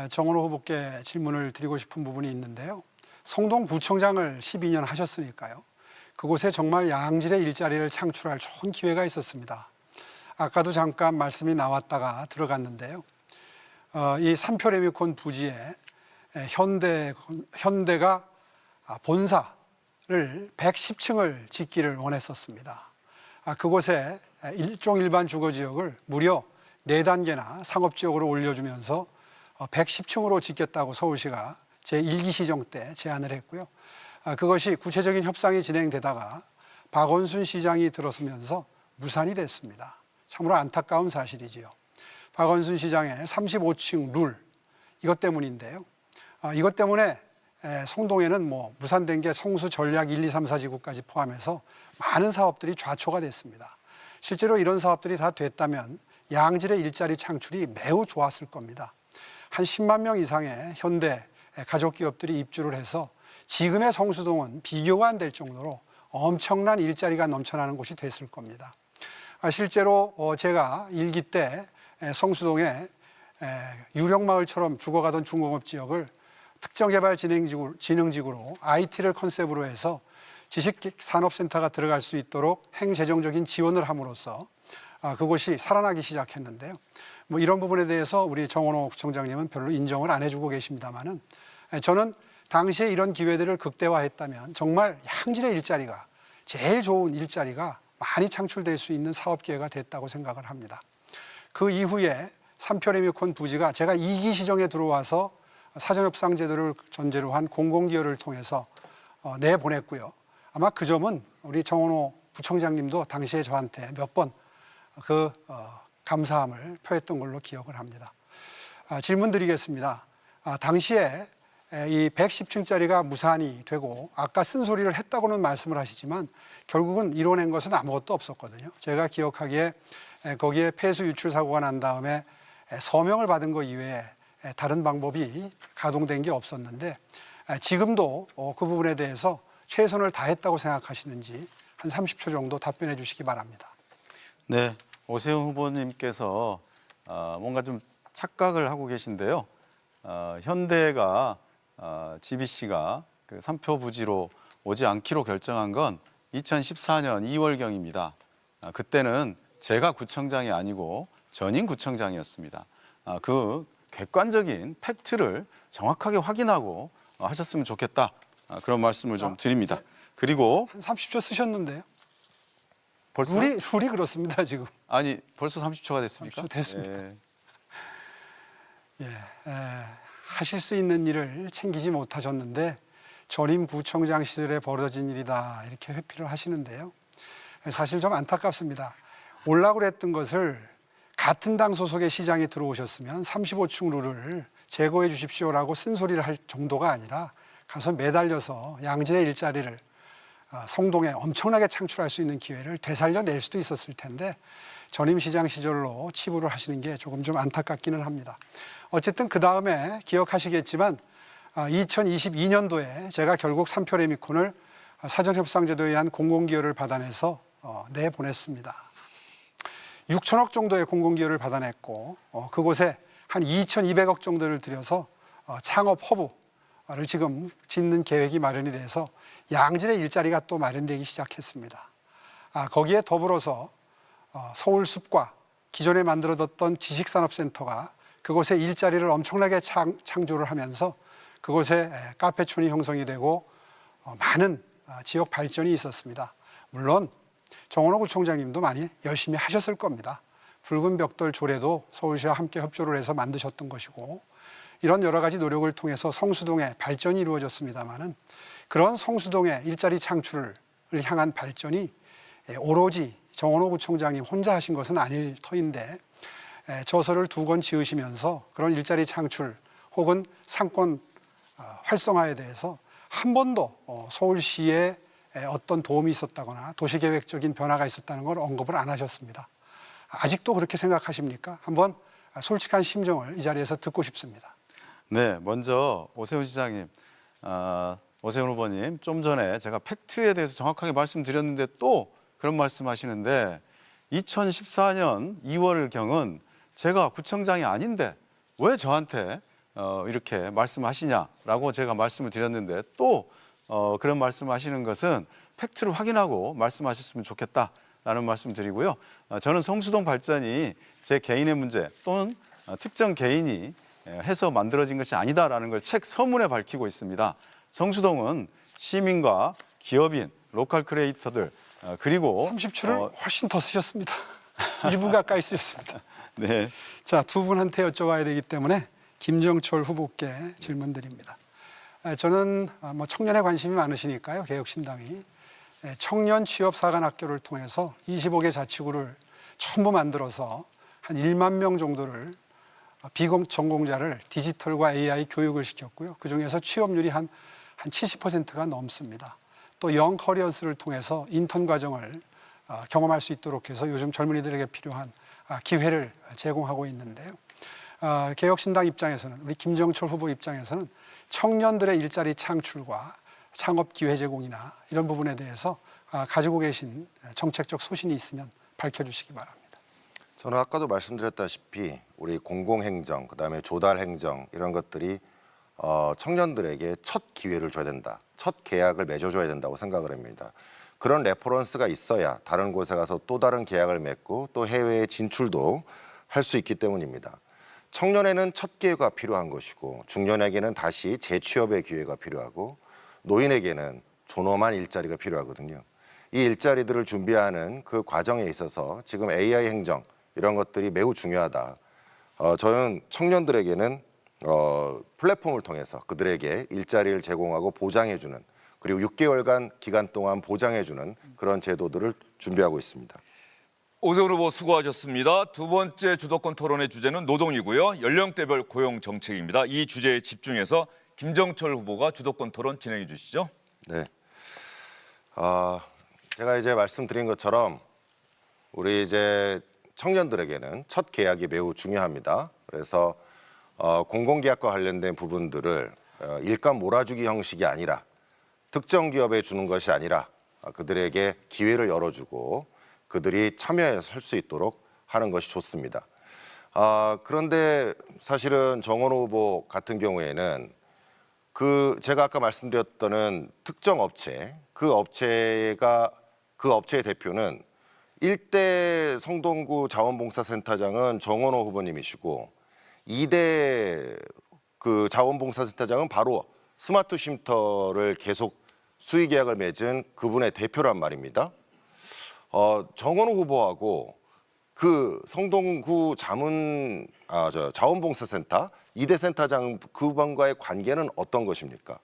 Speaker 3: 정원호 후보께 질문을 드리고 싶은 부분이 있는데요. 성동구청장을 12년 하셨으니까요. 그곳에 정말 양질의 일자리를 창출할 좋은 기회가 있었습니다. 아까도 잠깐 말씀이 나왔다가 들어갔는데요. 이 삼표레미콘 부지에 현대가 본사를 110층을 짓기를 원했었습니다. 그곳에 일종 일반 주거지역을 무려 4단계나 상업지역으로 올려주면서 110층으로 짓겠다고 서울시가 제1기 시정 때 제안을 했고요. 그것이 구체적인 협상이 진행되다가 박원순 시장이 들어서면서 무산이 됐습니다. 참으로 안타까운 사실이지요. 박원순 시장의 35층 룰, 이것 때문인데요. 이것 때문에 성동에는 무산된 게 성수 전략 1, 2, 3, 4지구까지 포함해서 많은 사업들이 좌초가 됐습니다. 실제로 이런 사업들이 다 됐다면 양질의 일자리 창출이 매우 좋았을 겁니다. 한 10만 명 이상의 현대 가족기업들이 입주를 해서 지금의 성수동은 비교가 안 될 정도로 엄청난 일자리가 넘쳐나는 곳이 됐을 겁니다. 실제로 제가 1기 때 성수동에 유령마을처럼 죽어가던 중공업 지역을 특정개발진흥지구로 IT를 컨셉으로 해서 지식산업센터가 들어갈 수 있도록 행재정적인 지원을 함으로써 그곳이 살아나기 시작했는데요. 이런 부분에 대해서 우리 정원호 구청장님은 별로 인정을 안 해주고 계십니다만은 저는 당시에 이런 기회들을 극대화했다면 정말 양질의 일자리가, 제일 좋은 일자리가 많이 창출될 수 있는 사업 기회가 됐다고 생각을 합니다. 그 이후에 삼표레미콘 부지가 제가 2기 시정에 들어와서 사전협상 제도를 전제로 한 공공기여를 통해서 내보냈고요. 아마 그 점은 우리 정원호 부청장님도 당시에 저한테 몇 번 감사함을 표했던 걸로 기억을 합니다. 질문 드리겠습니다. 당시에 이 110층짜리가 무산이 되고 아까 쓴소리를 했다고는 말씀을 하시지만 결국은 이뤄낸 것은 아무것도 없었거든요. 제가 기억하기에 거기에 폐수 유출 사고가 난 다음에 서명을 받은 것 이외에 다른 방법이 가동된 게 없었는데 지금도 그 부분에 대해서 최선을 다했다고 생각하시는지 한 30초 정도 답변해 주시기 바랍니다.
Speaker 2: 네, 오세훈 후보님께서 뭔가 좀 착각을 하고 계신데요. 현대가 GBC가 그 삼표 부지로 오지 않기로 결정한 건 2014년 2월경입니다. 그때는 제가 구청장이 아니고 전임 구청장이었습니다. 그 객관적인 팩트를 정확하게 확인하고 하셨으면 좋겠다. 그런 말씀을 좀 드립니다. 그리고
Speaker 3: 한 30초 쓰셨는데요.
Speaker 2: 벌써
Speaker 3: 룰이 그렇습니다, 지금.
Speaker 2: 아니 벌써 30초가 됐습니까?
Speaker 3: 30초 됐습니다.
Speaker 2: 예.
Speaker 3: 하실 수 있는 일을 챙기지 못하셨는데 전임 구청장 시절에 벌어진 일이다 이렇게 회피를 하시는데요. 사실 좀 안타깝습니다. 올라고 그랬던 것을 같은 당 소속의 시장이 들어오셨으면 35층 룰을 제거해 주십시오라고 쓴소리를 할 정도가 아니라 가서 매달려서 양질의 일자리를 성동에 엄청나게 창출할 수 있는 기회를 되살려낼 수도 있었을 텐데 전임 시장 시절로 치부를 하시는 게 조금 좀 안타깝기는 합니다. 어쨌든 그 다음에 기억하시겠지만 2022년도에 제가 결국 삼표레미콘을 사전협상제도에 의한 공공기여를 받아내서 내보냈습니다. 6천억 정도의 공공기여를 받아냈고 그곳에 한 2,200억 정도를 들여서 창업 허브를 지금 짓는 계획이 마련이 돼서 양질의 일자리가 또 마련되기 시작했습니다. 거기에 더불어서 서울숲과 기존에 만들어뒀던 지식산업센터가 그곳에 일자리를 엄청나게 창조를 하면서 그곳에 카페촌이 형성이 되고 많은 지역 발전이 있었습니다. 물론 정원호 구청장님도 많이 열심히 하셨을 겁니다. 붉은 벽돌 조례도 서울시와 함께 협조를 해서 만드셨던 것이고 이런 여러 가지 노력을 통해서 성수동의 발전이 이루어졌습니다마는 그런 성수동의 일자리 창출을 향한 발전이 오로지 정원호 구청장이 혼자 하신 것은 아닐 터인데 저서를 2권 지으시면서 그런 일자리 창출 혹은 상권 활성화에 대해서 한 번도 서울시에 어떤 도움이 있었다거나 도시계획적인 변화가 있었다는 걸 언급을 안 하셨습니다. 아직도 그렇게 생각하십니까? 한번 솔직한 심정을 이 자리에서 듣고 싶습니다.
Speaker 2: 네, 먼저 오세훈 시장님, 오세훈 후보님, 좀 전에 제가 팩트에 대해서 정확하게 말씀드렸는데 또 그런 말씀하시는데 2014년 2월경은 제가 구청장이 아닌데 왜 저한테 이렇게 말씀하시냐라고 제가 말씀을 드렸는데 또 그런 말씀하시는 것은 팩트를 확인하고 말씀하셨으면 좋겠다라는 말씀 드리고요. 저는 성수동 발전이 제 개인의 문제 또는 특정 개인이 해서 만들어진 것이 아니다라는 걸 책 서문에 밝히고 있습니다. 성수동은 시민과 기업인, 로컬 크리에이터들 그리고
Speaker 3: 30초를 훨씬 더 쓰셨습니다. 1분 가까이 쓰셨습니다.
Speaker 2: 네.
Speaker 3: 자, 두 분한테 여쭤봐야 되기 때문에 김정철 후보께 질문 드립니다. 저는 뭐 청년에 관심이 많으시니까요. 개혁신당이 청년 취업 사관학교를 통해서 25개 자치구를 전부 만들어서 한 1만 명 정도를 비전공자를 디지털과 AI 교육을 시켰고요. 그중에서 취업률이 한 70%가 넘습니다. 또 영 커리어스를 통해서 인턴 과정을 경험할 수 있도록 해서 요즘 젊은이들에게 필요한 기회를 제공하고 있는데요. 개혁신당 입장에서는 우리 김정철 후보 입장에서는 청년들의 일자리 창출과 창업 기회 제공이나 이런 부분에 대해서 가지고 계신 정책적 소신이 있으면 밝혀주시기 바랍니다.
Speaker 4: 저는 아까도 말씀드렸다시피 우리 공공행정, 그다음에 조달행정 이런 것들이 청년들에게 첫 기회를 줘야 된다. 첫 계약을 맺어줘야 된다고 생각을 합니다. 그런 레퍼런스가 있어야 다른 곳에 가서 또 다른 계약을 맺고 또 해외에 진출도 할 수 있기 때문입니다. 청년에는 첫 기회가 필요한 것이고 중년에게는 다시 재취업의 기회가 필요하고 노인에게는 존엄한 일자리가 필요하거든요. 이 일자리들을 준비하는 그 과정에 있어서 지금 AI 행정 이런 것들이 매우 중요하다. 저는 청년들에게는 플랫폼을 통해서 그들에게 일자리를 제공하고 보장해주는 그리고 6개월간 기간 동안 보장해주는 그런 제도들을 준비하고 있습니다.
Speaker 1: 오세훈 후보 수고하셨습니다. 두 번째 주도권 토론의 주제는 노동이고요. 연령대별 고용 정책입니다. 이 주제에 집중해서 김정철 후보가 주도권 토론 진행해 주시죠.
Speaker 4: 네. 제가 이제 말씀드린 것처럼 우리 이제 청년들에게는 첫 계약이 매우 중요합니다. 그래서 공공계약과 관련된 부분들을 일감 몰아주기 형식이 아니라 특정 기업에 주는 것이 아니라 그들에게 기회를 열어주고 그들이 참여해서 설 수 있도록 하는 것이 좋습니다. 그런데 사실은 정원호 후보 같은 경우에는 제가 아까 말씀드렸던 특정 업체, 그 업체의 대표는 1대 성동구 자원봉사센터장은 정원호 후보님이시고 2대 그 자원봉사센터장은 바로 스마트 쉼터를 계속 수의 계약을 맺은 그분의 대표란 말입니다. 정원호 후보하고 그 성동구 자원봉사센터 2대 센터장 그분과의 관계는 어떤 것입니까?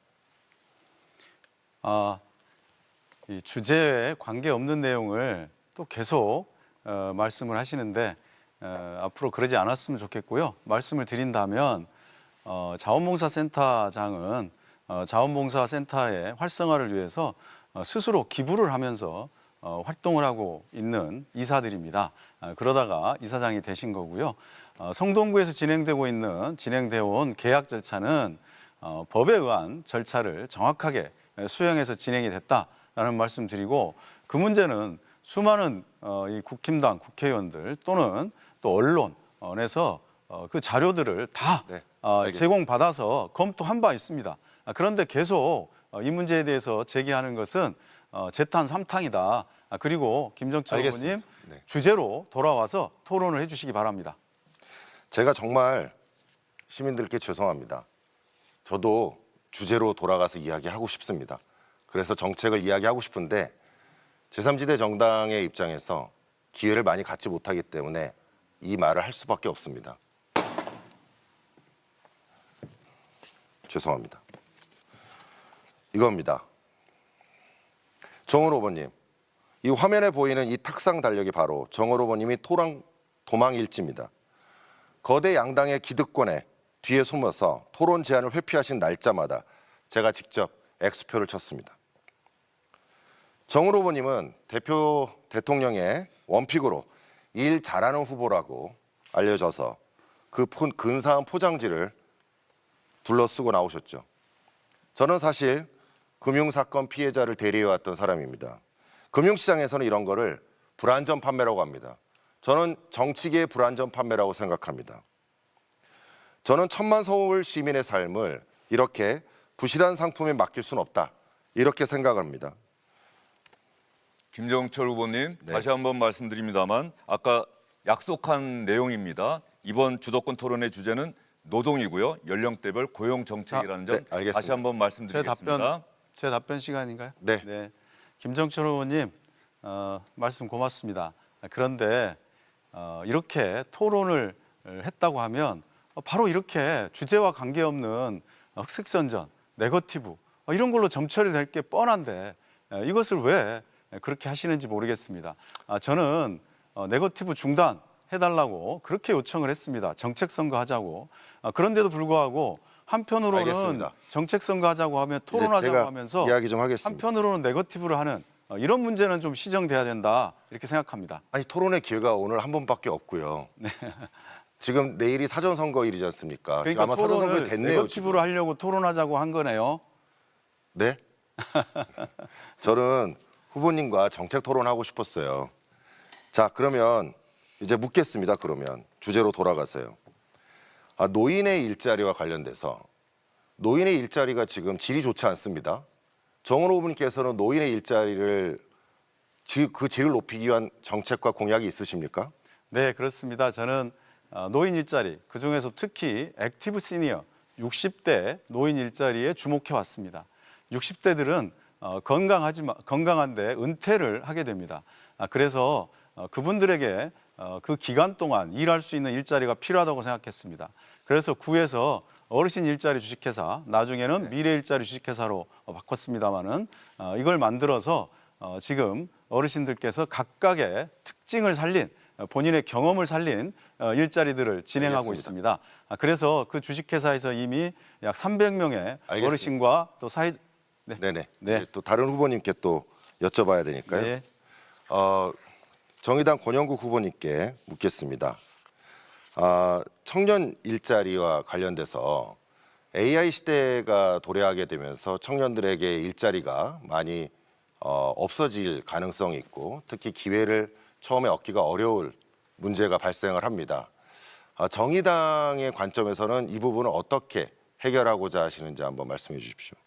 Speaker 2: 이 주제에 관계없는 내용을 또 계속 말씀을 하시는데 앞으로 그러지 않았으면 좋겠고요. 말씀을 드린다면 자원봉사센터장은 자원봉사센터의 활성화를 위해서 스스로 기부를 하면서 활동을 하고 있는 이사들입니다. 그러다가 이사장이 되신 거고요. 성동구에서 진행되어 온 계약 절차는 법에 의한 절차를 정확하게 수행해서 진행이 됐다라는 말씀 드리고 그 문제는 수많은 이 국힘당 국회의원들 또는 또 언론에서 그 자료들을 다 제공받아서 검토한 바 있습니다. 그런데 계속 이 문제에 대해서 제기하는 것은 재탄 삼탕이다. 그리고 김정철 후보님 주제로 돌아와서 토론을 해주시기 바랍니다.
Speaker 4: 제가 정말 시민들께 죄송합니다. 저도 주제로 돌아가서 이야기하고 싶습니다. 그래서 정책을 이야기하고 싶은데 제3지대 정당의 입장에서 기회를 많이 갖지 못하기 때문에 이 말을 할 수밖에 없습니다. 죄송합니다. 이겁니다. 정은 후보님, 이 화면에 보이는 이 탁상 달력이 바로 정은 후보님이 도망 일지입니다. 거대 양당의 기득권에 뒤에 숨어서 토론 제안을 회피하신 날짜마다 제가 직접 X표를 쳤습니다. 정은 후보님은 대통령의 원픽으로 일 잘하는 후보라고 알려져서 그 근사한 포장지를 둘러쓰고 나오셨죠. 저는 사실 금융사건 피해자를 대리해왔던 사람입니다. 금융시장에서는 이런 거를 불안전 판매라고 합니다. 저는 정치계의 불안전 판매라고 생각합니다. 저는 천만 서울 시민의 삶을 이렇게 부실한 상품에 맡길 수는 없다. 이렇게 생각합니다.
Speaker 1: 김정철 후보님,
Speaker 4: 네.
Speaker 1: 다시 한번 말씀드립니다만 아까 약속한 내용입니다. 이번 주도권 토론의 주제는 노동이고요. 연령대별 고용 정책이라는 점
Speaker 4: 네, 알겠습니다.
Speaker 1: 다시 한번 말씀드리겠습니다.
Speaker 2: 제 답변 시간인가요?
Speaker 4: 네.
Speaker 2: 김정철 의원님 말씀 고맙습니다. 그런데 이렇게 토론을 했다고 하면 바로 이렇게 주제와 관계없는 흑색선전, 네거티브 이런 걸로 점철이 될 게 뻔한데 이것을 왜 그렇게 하시는지 모르겠습니다. 저는 네거티브 중단해달라고 그렇게 요청을 했습니다. 정책 선거하자고. 그런데도 불구하고 한편으로는
Speaker 4: 알겠습니다.
Speaker 2: 정책 선거하자고 하면
Speaker 4: 이제
Speaker 2: 토론하자고
Speaker 4: 제가
Speaker 2: 하면서
Speaker 4: 이야기 좀 하겠습니다.
Speaker 2: 한편으로는 네거티브를 하는 이런 문제는 좀 시정돼야 된다 이렇게 생각합니다.
Speaker 4: 아니 토론의 기회가 오늘 한 번밖에 없고요. 지금 내일이 사전 선거일이지 않습니까? 지금
Speaker 2: 그러니까
Speaker 4: 아마 사전 선거일
Speaker 2: 토론을
Speaker 4: 됐네요.
Speaker 2: 네거티브로 하려고 토론하자고 한 거네요.
Speaker 4: 네? 저는 후보님과 정책 토론하고 싶었어요. 자, 그러면 이제 묻겠습니다. 그러면 주제로 돌아가세요. 노인의 일자리와 관련돼서 노인의 일자리가 지금 질이 좋지 않습니다. 정은 후보님께서는 노인의 일자리를 그 질을 높이기 위한 정책과 공약이 있으십니까?
Speaker 2: 네, 그렇습니다. 저는 노인 일자리, 그중에서 특히 액티브 시니어 60대 노인 일자리에 주목해 왔습니다. 60대들은 건강한데 은퇴를 하게 됩니다. 그래서 그분들에게 그 기간 동안 일할 수 있는 일자리가 필요하다고 생각했습니다. 그래서 구에서 어르신 일자리 주식회사, 나중에는 미래 일자리 주식회사로 바꿨습니다마는 이걸 만들어서 지금 어르신들께서 각각의 특징을 살린 본인의 경험을 살린 일자리들을 진행하고
Speaker 4: 알겠습니다.
Speaker 2: 있습니다. 그래서 그 주식회사에서 이미 약 300명의
Speaker 4: 알겠습니다.
Speaker 2: 어르신과 또 사회
Speaker 4: 네네.
Speaker 2: 네.
Speaker 4: 이제 또 다른 후보님께 또 여쭤봐야 되니까요.
Speaker 2: 네.
Speaker 4: 정의당 권영국 후보님께 묻겠습니다. 청년 일자리와 관련돼서 AI 시대가 도래하게 되면서 청년들에게 일자리가 많이 없어질 가능성이 있고 특히 기회를 처음에 얻기가 어려울 문제가 발생을 합니다. 정의당의 관점에서는 이 부분을 어떻게 해결하고자 하시는지 한번 말씀해 주십시오.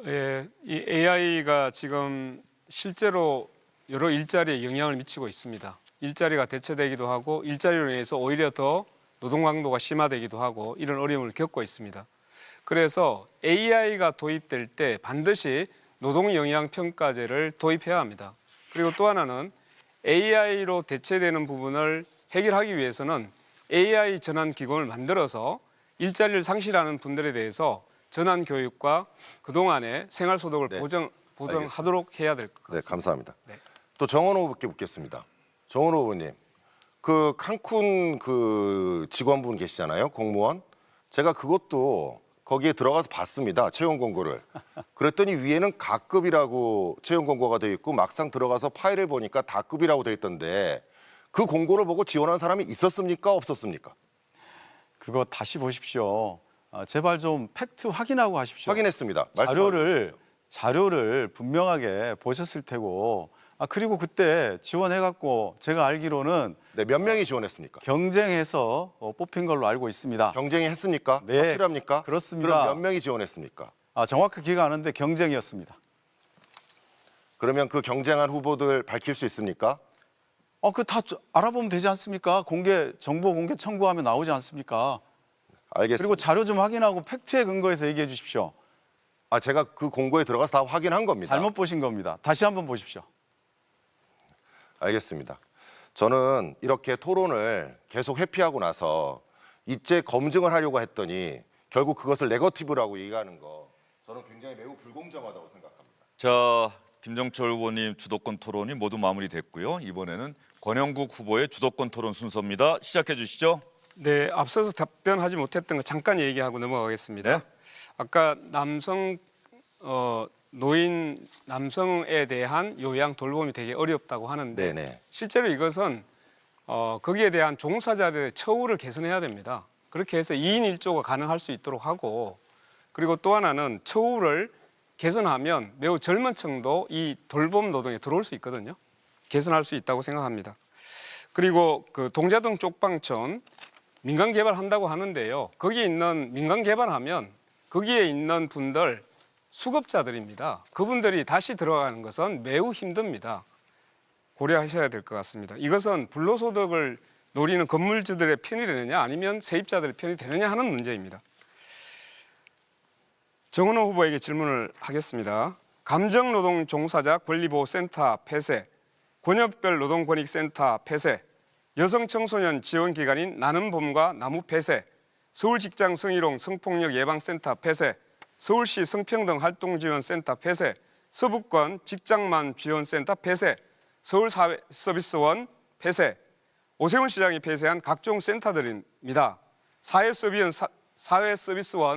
Speaker 5: 예, 이 AI가 지금 실제로 여러 일자리에 영향을 미치고 있습니다. 일자리가 대체되기도 하고 일자리로 인해서 오히려 더 노동 강도가 심화되기도 하고 이런 어려움을 겪고 있습니다. 그래서 AI가 도입될 때 반드시 노동 영향 평가제를 도입해야 합니다. 그리고 또 하나는 AI로 대체되는 부분을 해결하기 위해서는 AI 전환 기금을 만들어서 일자리를 상실하는 분들에 대해서 전환 교육과 그동안의 생활 소득을
Speaker 4: 네.
Speaker 5: 보장하도록 해야 될 것
Speaker 4: 네,
Speaker 5: 같습니다.
Speaker 4: 감사합니다.
Speaker 5: 네.
Speaker 4: 또 정원 후보께 묻겠습니다. 정원 후보님, 그 칸쿤 그 직원분 계시잖아요, 공무원. 제가 그것도 거기에 들어가서 봤습니다, 채용 공고를. 그랬더니 위에는 가급이라고 채용 공고가 되어 있고 막상 들어가서 파일을 보니까 다급이라고 되어 있던데 그 공고를 보고 지원한 사람이 있었습니까, 없었습니까?
Speaker 2: 그거 다시 보십시오. 제발 좀 팩트 확인하고 하십시오.
Speaker 4: 확인했습니다.
Speaker 2: 자료를 분명하게 보셨을 테고 그리고 그때 지원해갖고 제가 알기로는
Speaker 4: 네, 몇 명이 지원했습니까?
Speaker 2: 경쟁해서 뽑힌 걸로 알고 있습니다.
Speaker 4: 경쟁이 했습니까?
Speaker 2: 네,
Speaker 4: 확실합니까?
Speaker 2: 그렇습니다.
Speaker 4: 그럼 몇 명이 지원했습니까?
Speaker 2: 정확하게가 아는데 경쟁이었습니다.
Speaker 4: 그러면 그 경쟁한 후보들 밝힐 수 있습니까?
Speaker 2: 그 다 알아보면 되지 않습니까? 정보 공개 청구하면 나오지 않습니까?
Speaker 4: 알겠습니다.
Speaker 2: 그리고 자료 좀 확인하고 팩트에 근거해서 얘기해 주십시오.
Speaker 4: 제가 그 공고에 들어가서 다 확인한 겁니다.
Speaker 2: 잘못 보신 겁니다. 다시 한번 보십시오.
Speaker 4: 알겠습니다. 저는 이렇게 토론을 계속 회피하고 나서 이제 검증을 하려고 했더니 결국 그것을 네거티브라고 얘기하는 거 저는 굉장히 매우 불공정하다고 생각합니다.
Speaker 1: 자, 김정철 후보님 주도권 토론이 모두 마무리됐고요. 이번에는 권영국 후보의 주도권 토론 순서입니다. 시작해 주시죠.
Speaker 5: 네, 앞서서 답변하지 못했던 거 잠깐 얘기하고 넘어가겠습니다.
Speaker 1: 네.
Speaker 5: 아까 노인 남성에 대한 요양 돌봄이 되게 어렵다고 하는데
Speaker 4: 네네.
Speaker 5: 실제로 이것은 거기에 대한 종사자들의 처우를 개선해야 됩니다. 그렇게 해서 2인 1조가 가능할 수 있도록 하고, 그리고 또 하나는 처우를 개선하면 매우 젊은 층도 이 돌봄 노동에 들어올 수 있거든요. 개선할 수 있다고 생각합니다. 그리고 그 동자동 쪽방촌 민간 개발한다고 하는데요. 거기에 있는 민간 개발하면 거기에 있는 분들 수급자들입니다. 그분들이 다시 들어가는 것은 매우 힘듭니다. 고려하셔야 될 것 같습니다. 이것은 불로소득을 노리는 건물주들의 편이 되느냐 아니면 세입자들의 편이 되느냐 하는 문제입니다. 정은호 후보에게 질문을 하겠습니다. 감정노동 종사자 권리보호센터 폐쇄, 권역별 노동권익센터 폐쇄, 여성청소년 지원기관인 나는봄과 나무 폐쇄, 서울직장 성희롱 성폭력 예방센터 폐쇄, 서울시 성평등활동지원센터 폐쇄, 서북권 직장만 지원센터 폐쇄, 서울사회서비스원 폐쇄, 오세훈 시장이 폐쇄한 각종 센터들입니다. 사회서비스원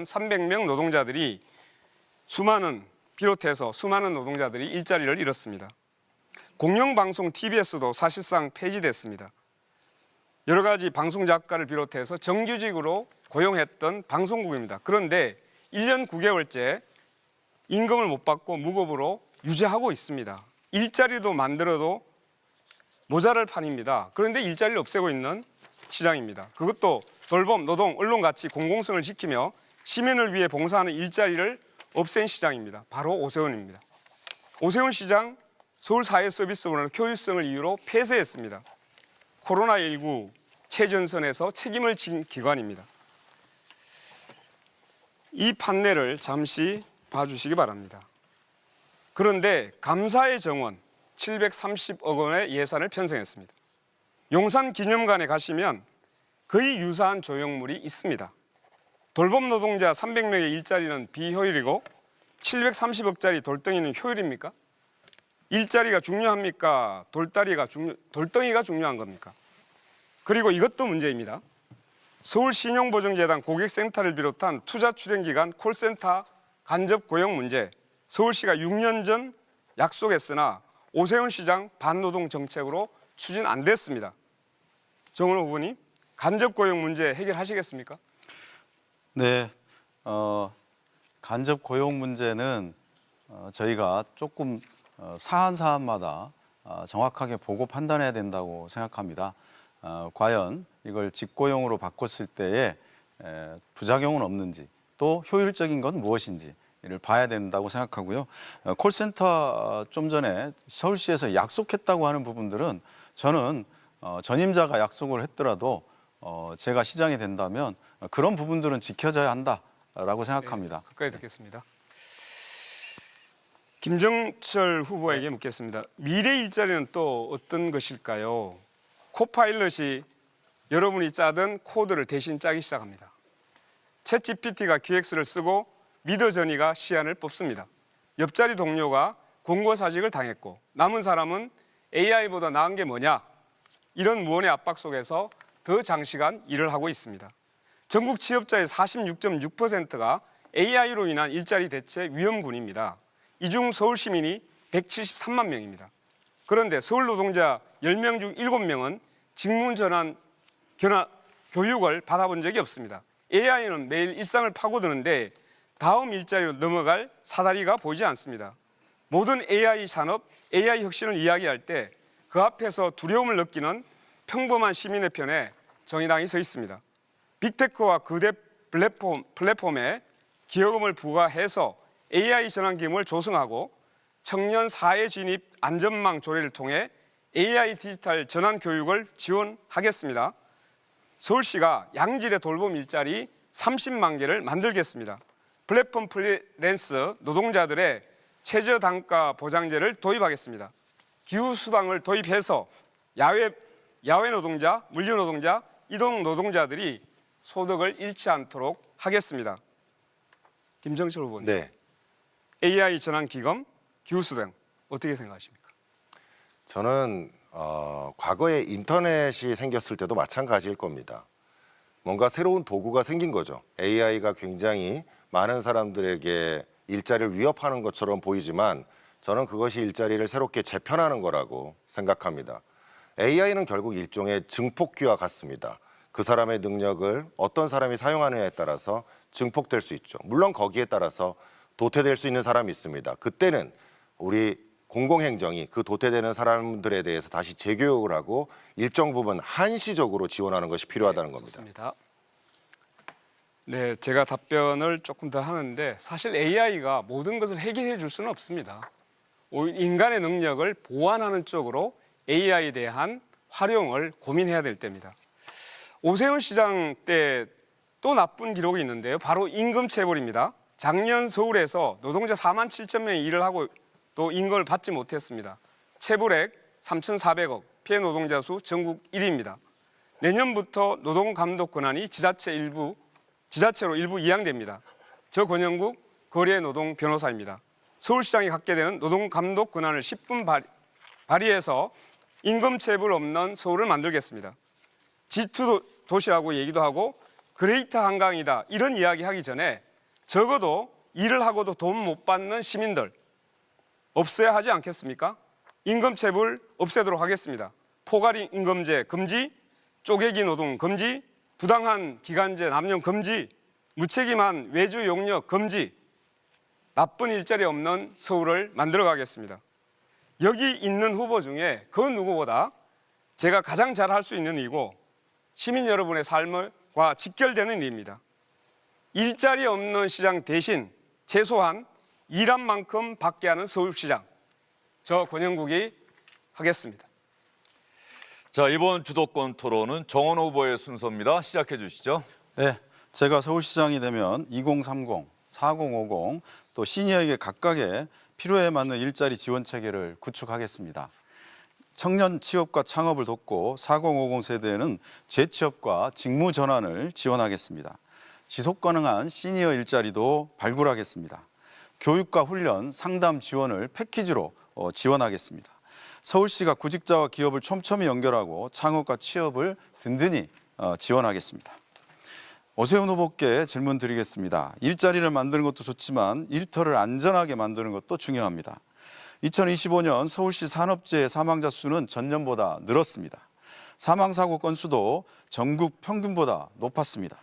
Speaker 5: 300명 노동자들이 비롯해서 수많은 노동자들이 일자리를 잃었습니다. 공영방송 TBS도 사실상 폐지됐습니다. 여러 가지 방송작가를 비롯해서 정규직으로 고용했던 방송국입니다. 그런데 1년 9개월째 임금을 못 받고 무급으로 유지하고 있습니다. 일자리도 만들어도 모자랄 판입니다. 그런데 일자리를 없애고 있는 시장입니다. 그것도 돌봄, 노동, 언론 가치, 공공성을 지키며 시민을 위해 봉사하는 일자리를 없앤 시장입니다. 바로 오세훈입니다. 오세훈 시장 서울사회서비스원을 효율성을 이유로 폐쇄했습니다. 코로나19 최전선에서 책임을 진 기관입니다. 이 판례를 잠시 봐주시기 바랍니다. 그런데 감사의 정원 730억 원의 예산을 편성했습니다. 용산 기념관에 가시면 거의 유사한 조형물이 있습니다. 돌봄 노동자 300명의 일자리는 비효율이고 730억짜리 돌덩이는 효율입니까? 일자리가 중요합니까? 돌덩이가 중요한 겁니까? 그리고 이것도 문제입니다. 서울신용보증재단 고객센터를 비롯한 투자 출연기관 콜센터 간접 고용 문제, 서울시가 6년 전 약속했으나 오세훈 시장 반노동 정책으로 추진 안 됐습니다. 정은호 후보님, 간접 고용 문제 해결하시겠습니까?
Speaker 2: 네, 간접 고용 문제는 저희가 조금 사안마다 정확하게 보고 판단해야 된다고 생각합니다. 과연 이걸 직고용으로 바꿨을 때에 부작용은 없는지, 또 효율적인 건 무엇인지를 봐야 된다고 생각하고요. 콜센터 좀 전에 서울시에서 약속했다고 하는 부분들은 저는 전임자가 약속을 했더라도 제가 시장이 된다면 그런 부분들은 지켜져야 한다라고 생각합니다.
Speaker 5: 네, 가까이 듣겠습니다. 김정철 후보에게 묻겠습니다. 미래 일자리는 또 어떤 것일까요? 코파일럿이 여러분이 짜던 코드를 대신 짜기 시작합니다. 챗GPT가 기획서를 쓰고 미더저니가 시안을 뽑습니다. 옆자리 동료가 권고사직을 당했고 남은 사람은 AI보다 나은 게 뭐냐? 이런 무언의 압박 속에서 더 장시간 일을 하고 있습니다. 전국 취업자의 46.6%가 AI로 인한 일자리 대체 위험군입니다. 이 중 서울 시민이 173만 명입니다. 그런데 서울 노동자 10명 중 7명은 직무 전환 교육을 받아본 적이 없습니다. AI는 매일 일상을 파고드는데 다음 일자리로 넘어갈 사다리가 보이지 않습니다. 모든 AI 산업, AI 혁신을 이야기할 때 그 앞에서 두려움을 느끼는 평범한 시민의 편에 정의당이 서 있습니다. 빅테크와 거대 플랫폼에 기여금을 부과해서 AI 전환 기금을 조성하고 청년 사회 진입 안전망 조례를 통해 AI 디지털 전환 교육을 지원하겠습니다. 서울시가 양질의 돌봄 일자리 30만 개를 만들겠습니다. 플랫폼 프리랜서 노동자들의 최저 단가 보장제를 도입하겠습니다. 기후수당을 도입해서 야외 노동자, 물류 노동자, 이동 노동자들이 소득을 잃지 않도록 하겠습니다. 김정철 후보님.
Speaker 4: 네.
Speaker 5: AI 전환 기금, 기후수 등 어떻게 생각하십니까?
Speaker 4: 저는 과거에 인터넷이 생겼을 때도 마찬가지일 겁니다. 뭔가 새로운 도구가 생긴 거죠. AI가 굉장히 많은 사람들에게 일자리를 위협하는 것처럼 보이지만 저는 그것이 일자리를 새롭게 재편하는 거라고 생각합니다. AI는 결국 일종의 증폭기와 같습니다. 그 사람의 능력을 어떤 사람이 사용하느냐에 따라서 증폭될 수 있죠. 물론 거기에 따라서 도태될 수 있는 사람이 있습니다. 그때는 우리 공공행정이 그 도태되는 사람들에 대해서 다시 재교육을 하고 일정 부분 한시적으로 지원하는 것이 필요하다는 겁니다.
Speaker 5: 좋습니다. 네, 제가 답변을 조금 더 하는데 사실 AI가 모든 것을 해결해 줄 수는 없습니다. 오히려 인간의 능력을 보완하는 쪽으로 AI에 대한 활용을 고민해야 될 때입니다. 오세훈 시장 때 또 나쁜 기록이 있는데요. 바로 임금 체불입니다. 작년 서울에서 노동자 4만 7천 명이 일을 하고 또 임금을 받지 못했습니다. 체불액 3,400억, 피해 노동자 수 전국 1위입니다. 내년부터 노동감독 권한이 지자체로 일부 이양됩니다. 저 권영국 거래노동 변호사입니다. 서울시장이 갖게 되는 노동감독 권한을 10분 발휘해서 임금 체불 없는 서울을 만들겠습니다. G2 도시라고 얘기도 하고 그레이터 한강이다 이런 이야기 하기 전에 적어도 일을 하고도 돈 못 받는 시민들 없애야 하지 않겠습니까? 임금 체불 없애도록 하겠습니다. 포괄 임금제 금지, 쪼개기 노동 금지, 부당한 기간제 남용 금지, 무책임한 외주 용역 금지, 나쁜 일자리 없는 서울을 만들어 가겠습니다. 여기 있는 후보 중에 그 누구보다 제가 가장 잘할 수 있는 일이고 시민 여러분의 삶과 직결되는 일입니다. 일자리 없는 시장 대신 최소한 일한 만큼 받게 하는 서울시장, 저 권영국이 하겠습니다.
Speaker 1: 자, 이번 주도권 토론은 정원 후보의 순서입니다. 시작해 주시죠.
Speaker 2: 네, 제가 서울시장이 되면 2030, 4050, 또 시니어에게 각각의 필요에 맞는 일자리 지원 체계를 구축하겠습니다. 청년 취업과 창업을 돕고 4050 세대에는 재취업과 직무 전환을 지원하겠습니다. 지속 가능한 시니어 일자리도 발굴하겠습니다. 교육과 훈련, 상담 지원을 패키지로 지원하겠습니다. 서울시가 구직자와 기업을 촘촘히 연결하고 창업과 취업을 든든히 지원하겠습니다. 오세훈 후보께 질문 드리겠습니다. 일자리를 만드는 것도 좋지만 일터를 안전하게 만드는 것도 중요합니다. 2025년 서울시 산업재해 사망자 수는 전년보다 늘었습니다. 사망사고 건수도 전국 평균보다 높았습니다.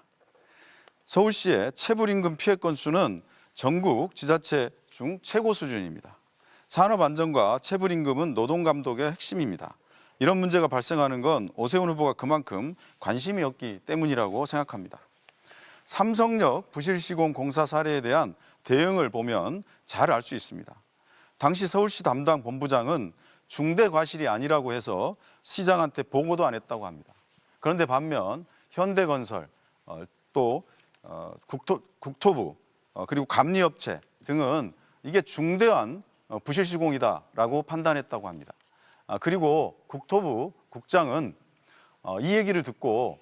Speaker 2: 서울시의 체불임금 피해 건수는 전국 지자체 중 최고 수준입니다. 산업안전과 체불임금은 노동감독의 핵심입니다. 이런 문제가 발생하는 건 오세훈 후보가 그만큼 관심이 없기 때문이라고 생각합니다. 삼성역 부실시공 공사 사례에 대한 대응을 보면 잘 알 수 있습니다. 당시 서울시 담당 본부장은 중대 과실이 아니라고 해서 시장한테 보고도 안 했다고 합니다. 그런데 반면 현대건설, 또 국토부, 그리고 감리업체 등은 이게 중대한 부실시공이다라고 판단했다고 합니다. 그리고 국토부 국장은 이 얘기를 듣고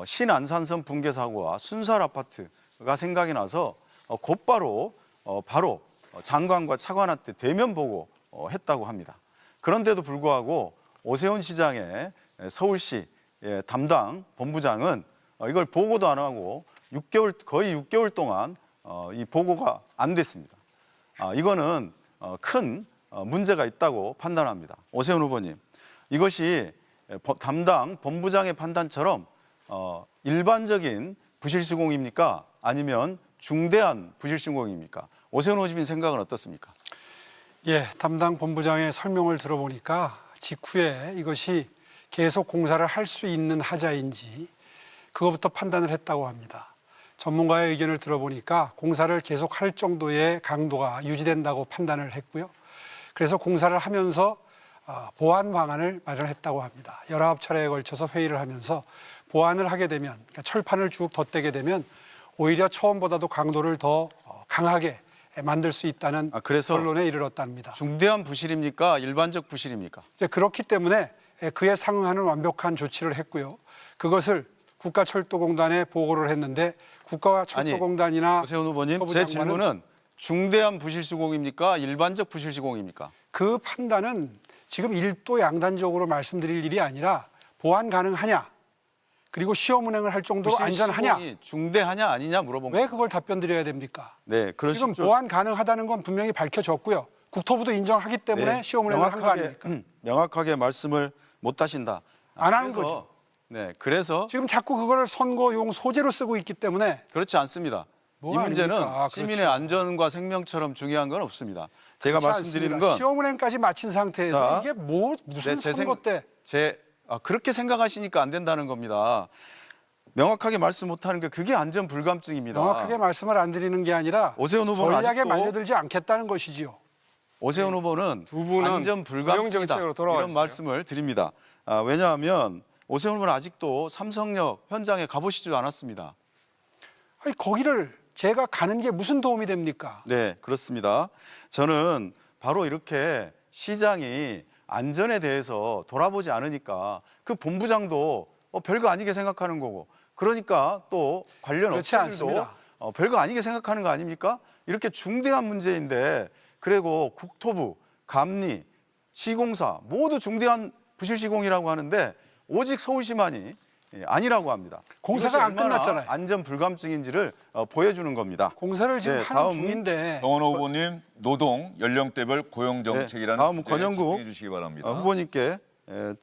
Speaker 2: 신안산선 붕괴 사고와 순살 아파트가 생각이 나서 곧바로 바로 장관과 차관한테 대면 보고했다고 합니다. 그런데도 불구하고 오세훈 시장의 서울시 담당 본부장은 이걸 보고도 안 하고 거의 6개월 동안 이 보고가 안 됐습니다. 이거는 큰 문제가 있다고 판단합니다. 오세훈 후보님, 이것이 담당 본부장의 판단처럼 일반적인 부실시공입니까? 아니면 중대한 부실시공입니까? 오세훈 후보님 생각은 어떻습니까?
Speaker 3: 예, 담당 본부장의 설명을 들어보니까 직후에 이것이 계속 공사를 할 수 있는 하자인지 그것부터 판단을 했다고 합니다. 전문가의 의견을 들어보니까 공사를 계속 할 정도의 강도가 유지된다고 판단을 했고요. 그래서 공사를 하면서 보완 방안을 마련했다고 합니다. 19차례에 걸쳐서 회의를 하면서 보완을 하게 되면, 그러니까 철판을 쭉 덧대게 되면 오히려 처음보다도 강도를 더 강하게 만들 수 있다는
Speaker 2: 그래서
Speaker 3: 결론에 이르렀답니다.
Speaker 2: 중대한 부실입니까? 일반적 부실입니까?
Speaker 3: 그렇기 때문에 그에 상응하는 완벽한 조치를 했고요. 그것을 국가철도공단에 보고를 했는데 국가철도공단이나
Speaker 2: 오세훈 후보님,
Speaker 3: 서부
Speaker 2: 제
Speaker 3: 장관은
Speaker 2: 질문은 중대한 부실시공입니까? 일반적 부실시공입니까?
Speaker 3: 그 판단은 지금 일도 양단적으로 말씀드릴 일이 아니라 보완 가능하냐, 그리고 시험 운행을 할 정도로 안전하냐,
Speaker 2: 부실시공이 중대하냐 아니냐 물어본 거예요.
Speaker 3: 왜 그걸 답변 드려야 됩니까?
Speaker 2: 네,
Speaker 3: 지금
Speaker 2: 그러시죠.
Speaker 3: 보완 가능하다는 건 분명히 밝혀졌고요. 국토부도 인정하기 때문에
Speaker 2: 네,
Speaker 3: 시험 운행을 한 거 아닙니까?
Speaker 2: 명확하게 말씀을 못 하신다.
Speaker 3: 안 하는
Speaker 2: 그래서,
Speaker 3: 거죠.
Speaker 2: 네, 그래서
Speaker 3: 지금 자꾸 그거를 선거용 소재로 쓰고 있기 때문에
Speaker 2: 그렇지 않습니다. 이
Speaker 3: 뭐가
Speaker 2: 문제는
Speaker 3: 아닙니까?
Speaker 2: 시민의
Speaker 3: 그렇죠.
Speaker 2: 안전과 생명처럼 중요한 건 없습니다. 제가
Speaker 3: 그렇지
Speaker 2: 말씀드리는
Speaker 3: 않습니다.
Speaker 2: 건
Speaker 3: 시험 운행까지 마친 상태에서
Speaker 2: 자,
Speaker 3: 이게 무슨
Speaker 2: 제
Speaker 3: 선거 때
Speaker 2: 그렇게 생각하시니까 안 된다는 겁니다. 명확하게 말씀 못하는 게 그게 안전 불감증입니다.
Speaker 3: 명확하게 말씀을 안 드리는 게 아니라
Speaker 2: 오세훈 후보는
Speaker 3: 전략에
Speaker 2: 아직도
Speaker 3: 말려들지 않겠다는 것이지요.
Speaker 2: 오세훈 후보는
Speaker 5: 두 분은
Speaker 2: 안전 불감증이다
Speaker 5: 고용정책으로 돌아와
Speaker 2: 이런
Speaker 5: 주세요.
Speaker 2: 말씀을 드립니다. 왜냐하면 오세훈 후보는 아직도 삼성역 현장에 가보시지도 않았습니다.
Speaker 3: 아니, 거기를 제가 가는 게 무슨 도움이 됩니까?
Speaker 2: 네, 그렇습니다. 저는 바로 이렇게 시장이 안전에 대해서 돌아보지 않으니까 그 본부장도 별거 아니게 생각하는 거고, 그러니까 또 관련
Speaker 3: 그렇지
Speaker 2: 업체들도
Speaker 3: 않습니다.
Speaker 2: 별거 아니게 생각하는 거 아닙니까? 이렇게 중대한 문제인데, 그리고 국토부, 감리, 시공사 모두 중대한 부실시공이라고 하는데 오직 서울시만이 아니라고 합니다.
Speaker 3: 공사가
Speaker 2: 이것이
Speaker 3: 안
Speaker 2: 얼마나
Speaker 3: 끝났잖아요.
Speaker 2: 안전 불감증인지를 보여주는 겁니다.
Speaker 3: 공사를 지금
Speaker 2: 네,
Speaker 3: 하는
Speaker 2: 다음
Speaker 3: 중인데
Speaker 1: 정원호 후보님, 노동 연령대별 고용 정책이라는
Speaker 2: 네, 다음
Speaker 1: 주제에
Speaker 2: 권영국
Speaker 1: 집중해 주시기 바랍니다.
Speaker 2: 후보님께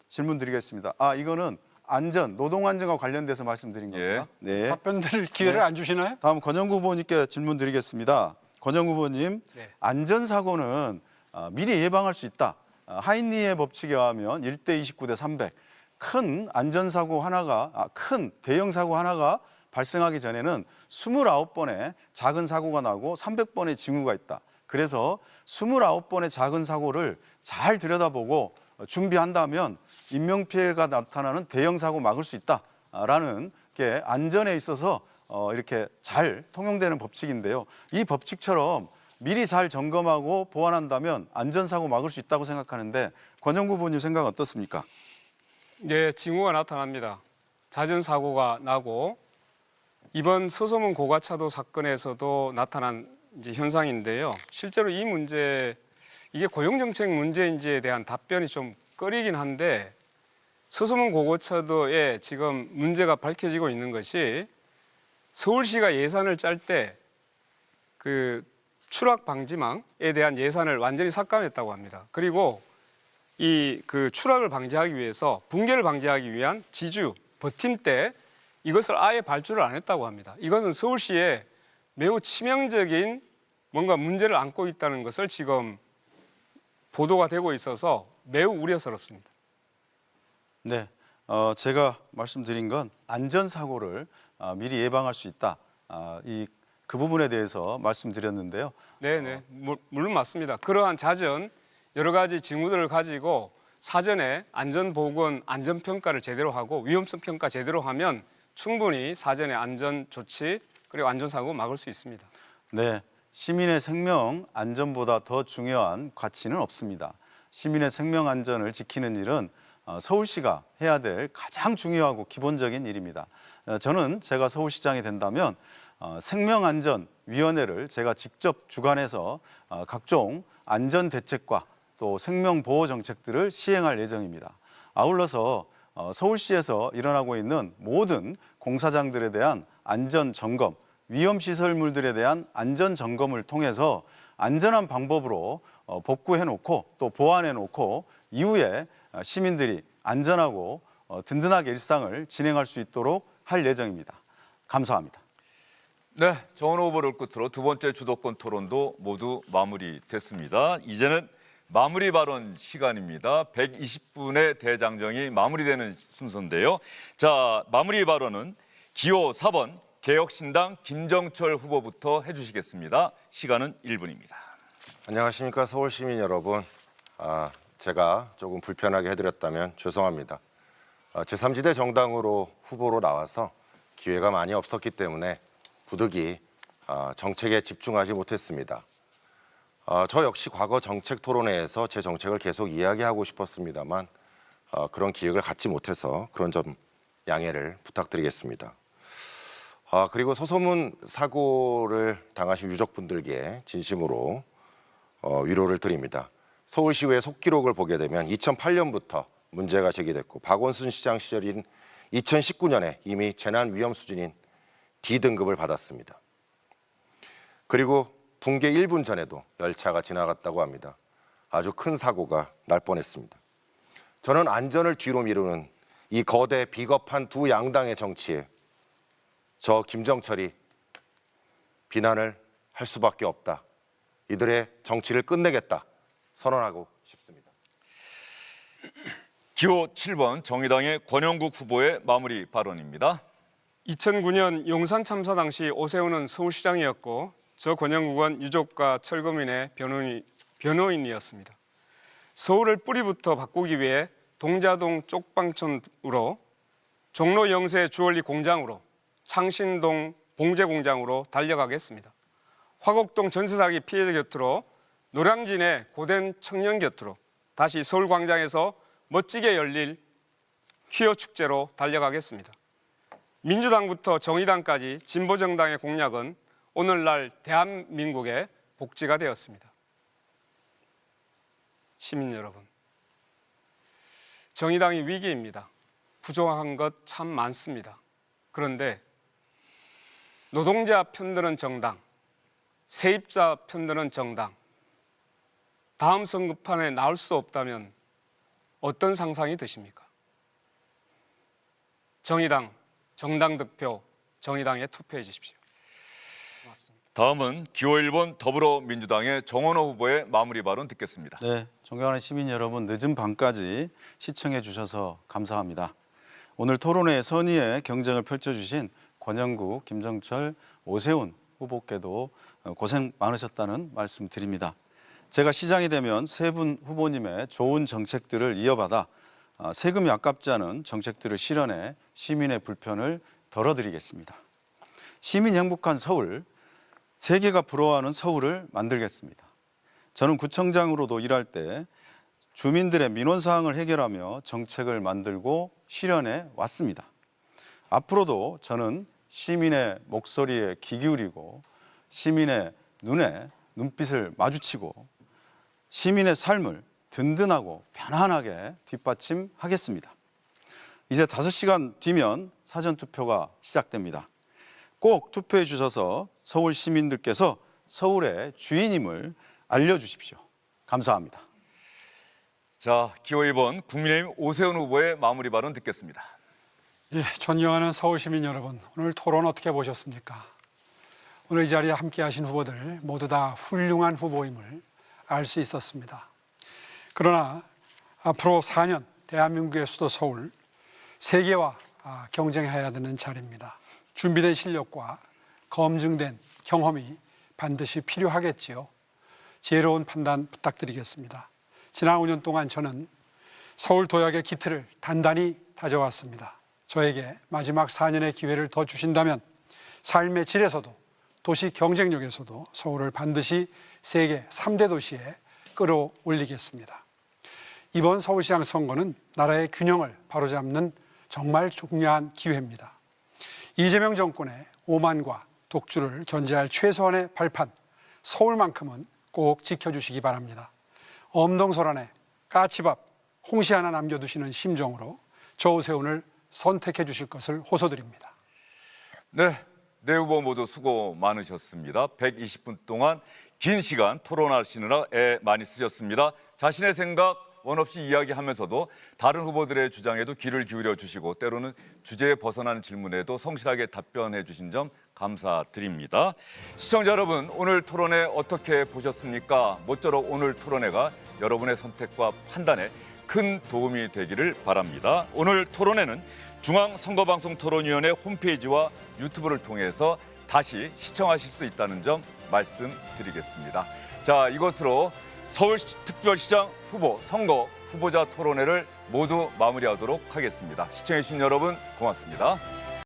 Speaker 2: 질문 드리겠습니다. 이거는 안전, 노동 안전과 관련돼서 말씀드린 겁니다.
Speaker 1: 예.
Speaker 2: 네.
Speaker 3: 답변 드릴 기회를
Speaker 2: 네.
Speaker 3: 안 주시나요?
Speaker 2: 다음 권영구 후보님께 질문 드리겠습니다. 권영구 후보님,
Speaker 5: 네.
Speaker 2: 안전사고는 미리 예방할 수 있다. 하인리의 법칙에 의하면 1대 29대 300. 큰 안전사고 하나가, 큰 대형사고 하나가 발생하기 전에는 29번의 작은 사고가 나고 300번의 징후가 있다. 그래서 29번의 작은 사고를 잘 들여다보고 준비한다면 인명피해가 나타나는 대형사고 막을 수 있다라는 게 안전에 있어서 이렇게 잘 통용되는 법칙인데요. 이 법칙처럼 미리 잘 점검하고 보완한다면 안전사고 막을 수 있다고 생각하는데 권영구 후보님 생각은 어떻습니까?
Speaker 5: 네, 징후가 나타납니다. 잦은 사고가 나고 이번 서소문 고가차도 사건에서도 나타난 이제 현상인데요. 실제로 이 문제, 이게 고용정책 문제인지에 대한 답변이 좀 꺼리긴 한데, 서소문 고가차도에 지금 문제가 밝혀지고 있는 것이 서울시가 예산을 짤 때 그 추락 방지망에 대한 예산을 완전히 삭감했다고 합니다. 그리고 이 그 추락을 방지하기 위해서, 붕괴를 방지하기 위한 지주 버팀대, 이것을 아예 발주를 안 했다고 합니다. 이것은 서울시에 매우 치명적인 뭔가 문제를 안고 있다는 것을 지금 보도가 되고 있어서 매우 우려스럽습니다.
Speaker 2: 네, 제가 말씀드린 건 안전사고를 미리 예방할 수 있다. 그 부분에 대해서 말씀드렸는데요.
Speaker 5: 네, 물론 맞습니다. 그러한 잦은 여러 가지 징후들을 가지고 사전에 안전보건, 안전평가를 제대로 하고 위험성 평가 제대로 하면 충분히 사전에 안전 조치 그리고 안전사고 막을 수 있습니다.
Speaker 2: 네, 시민의 생명 안전보다 더 중요한 가치는 없습니다. 시민의 생명 안전을 지키는 일은 서울시가 해야 될 가장 중요하고 기본적인 일입니다. 저는 제가 서울시장이 된다면 생명안전위원회를 제가 직접 주관해서 각종 안전대책과 또 생명보호 정책들을 시행할 예정입니다. 아울러서 서울시에서 일어나고 있는 모든 공사장들에 대한 안전점검, 위험시설물들에 대한 안전점검을 통해서 안전한 방법으로 복구해놓고 또 보완해놓고 이후에 시민들이 안전하고 든든하게 일상을 진행할 수 있도록 할 예정입니다. 감사합니다.
Speaker 1: 네, 정원호 후보를 끝으로 두 번째 주도권 토론도 모두 마무리됐습니다. 이제는 마무리 발언 시간입니다. 120분의 대장정이 마무리되는 순서인데요. 자, 마무리 발언은 기호 4번 개혁신당 김정철 후보부터 해주시겠습니다. 시간은 1분입니다.
Speaker 4: 안녕하십니까 서울 시민 여러분. 제가 조금 불편하게 해드렸다면 죄송합니다. 제3지대 정당으로 후보로 나와서 기회가 많이 없었기 때문에 부득이 정책에 집중하지 못했습니다. 저 역시 과거 정책 토론회에서 제 정책을 계속 이야기하고 싶었습니다만 그런 기회를 갖지 못해서 그런 점 양해를 부탁드리겠습니다. 그리고 소소문 사고를 당하신 유족분들께 진심으로 위로를 드립니다. 서울시의회 속기록을 보게 되면 2008년부터 문제가 제기됐고 박원순 시장 시절인 2019년에 이미 재난 위험 수준인 D등급을 받았습니다. 그리고 붕괴 1분 전에도 열차가 지나갔다고 합니다. 아주 큰 사고가 날 뻔했습니다. 저는 안전을 뒤로 미루는 이 거대 비겁한 두 양당의 정치에 저 김정철이 비난을 할 수밖에 없다. 이들의 정치를 끝내겠다 선언하고 싶습니다.
Speaker 1: 기호 7번 정의당의 권영국 후보의 마무리 발언입니다.
Speaker 5: 2009년 용산 참사 당시 오세훈은 서울시장이었고 저 권영국은 유족과 철거민의 변호인이었습니다. 서울을 뿌리부터 바꾸기 위해 동자동 쪽방촌으로 종로 영세 주얼리 공장으로 창신동 봉제 공장으로 달려가겠습니다. 화곡동 전세 사기 피해자 곁으로 노량진의 고된 청년 곁으로 다시 서울광장에서 멋지게 열릴 퀴어 축제로 달려가겠습니다. 민주당부터 정의당까지 진보정당의 공약은 오늘날 대한민국의 복지가 되었습니다. 시민 여러분, 정의당이 위기입니다. 부족한 것 참 많습니다. 그런데 노동자 편드는 정당, 세입자 편드는 정당, 다음 선거판에 나올 수 없다면 어떤 상상이 드십니까? 정의당, 정당 득표, 정의당에 투표해 주십시오. 고맙습니다.
Speaker 1: 다음은 기호 1번 더불어민주당의 정원호 후보의 마무리 발언 듣겠습니다.
Speaker 2: 네, 존경하는 시민 여러분, 늦은 밤까지 시청해 주셔서 감사합니다. 오늘 토론회 선의의 경쟁을 펼쳐주신 권영국, 김정철, 오세훈 후보께도 고생 많으셨다는 말씀 드립니다. 제가 시장이 되면 세 분 후보님의 좋은 정책들을 이어받아 세금이 아깝지 않은 정책들을 실현해 시민의 불편을 덜어드리겠습니다. 시민이 행복한 서울, 세계가 부러워하는 서울을 만들겠습니다. 저는 구청장으로도 일할 때 주민들의 민원사항을 해결하며 정책을 만들고 실현해 왔습니다. 앞으로도 저는 시민의 목소리에 귀 기울이고 시민의 눈빛을 마주치고 시민의 삶을 든든하고 편안하게 뒷받침하겠습니다. 이제 5시간 뒤면 사전투표가 시작됩니다. 꼭 투표해 주셔서 서울 시민들께서 서울의 주인임을 알려주십시오. 감사합니다.
Speaker 1: 자, 기호 2번 국민의힘 오세훈 후보의 마무리 발언 듣겠습니다.
Speaker 3: 예, 존경하는 서울 시민 여러분, 오늘 토론 어떻게 보셨습니까? 오늘 이 자리에 함께하신 후보들 모두 다 훌륭한 후보임을 알 수 있었습니다. 그러나 앞으로 4년 대한민국의 수도 서울, 세계와 경쟁해야 되는 자리입니다. 준비된 실력과 검증된 경험이 반드시 필요하겠지요. 지혜로운 판단 부탁드리겠습니다. 지난 5년 동안 저는 서울 도약의 기틀을 단단히 다져왔습니다. 저에게 마지막 4년의 기회를 더 주신다면 삶의 질에서도 도시 경쟁력에서도 서울을 반드시 세계 3대 도시에 끌어올리겠습니다. 이번 서울시장 선거는 나라의 균형을 바로잡는 정말 중요한 기회입니다. 이재명 정권의 오만과 독주를 견제할 최소한의 발판, 서울만큼은 꼭 지켜주시기 바랍니다. 엄동설안에 까치밥, 홍시 하나 남겨두시는 심정으로 저 오세훈을 선택해 주실 것을 호소드립니다.
Speaker 1: 네, 네 후보 모두 수고 많으셨습니다. 120분 동안 긴 시간 토론하시느라 애 많이 쓰셨습니다. 자신의 생각 원 없이 이야기하면서도 다른 후보들의 주장에도 귀를 기울여 주시고 때로는 주제에 벗어나는 질문에도 성실하게 답변해 주신 점 감사드립니다. 시청자 여러분, 오늘 토론회 어떻게 보셨습니까? 모쪼록 오늘 토론회가 여러분의 선택과 판단에 큰 도움이 되기를 바랍니다. 오늘 토론회는 중앙선거방송토론위원회 홈페이지와 유튜브를 통해서 다시 시청하실 수 있다는 점 말씀드리겠습니다. 자, 이것으로 서울특별시장 후보 선거 후보자 토론회를 모두 마무리하도록 하겠습니다. 시청해주신 여러분 고맙습니다.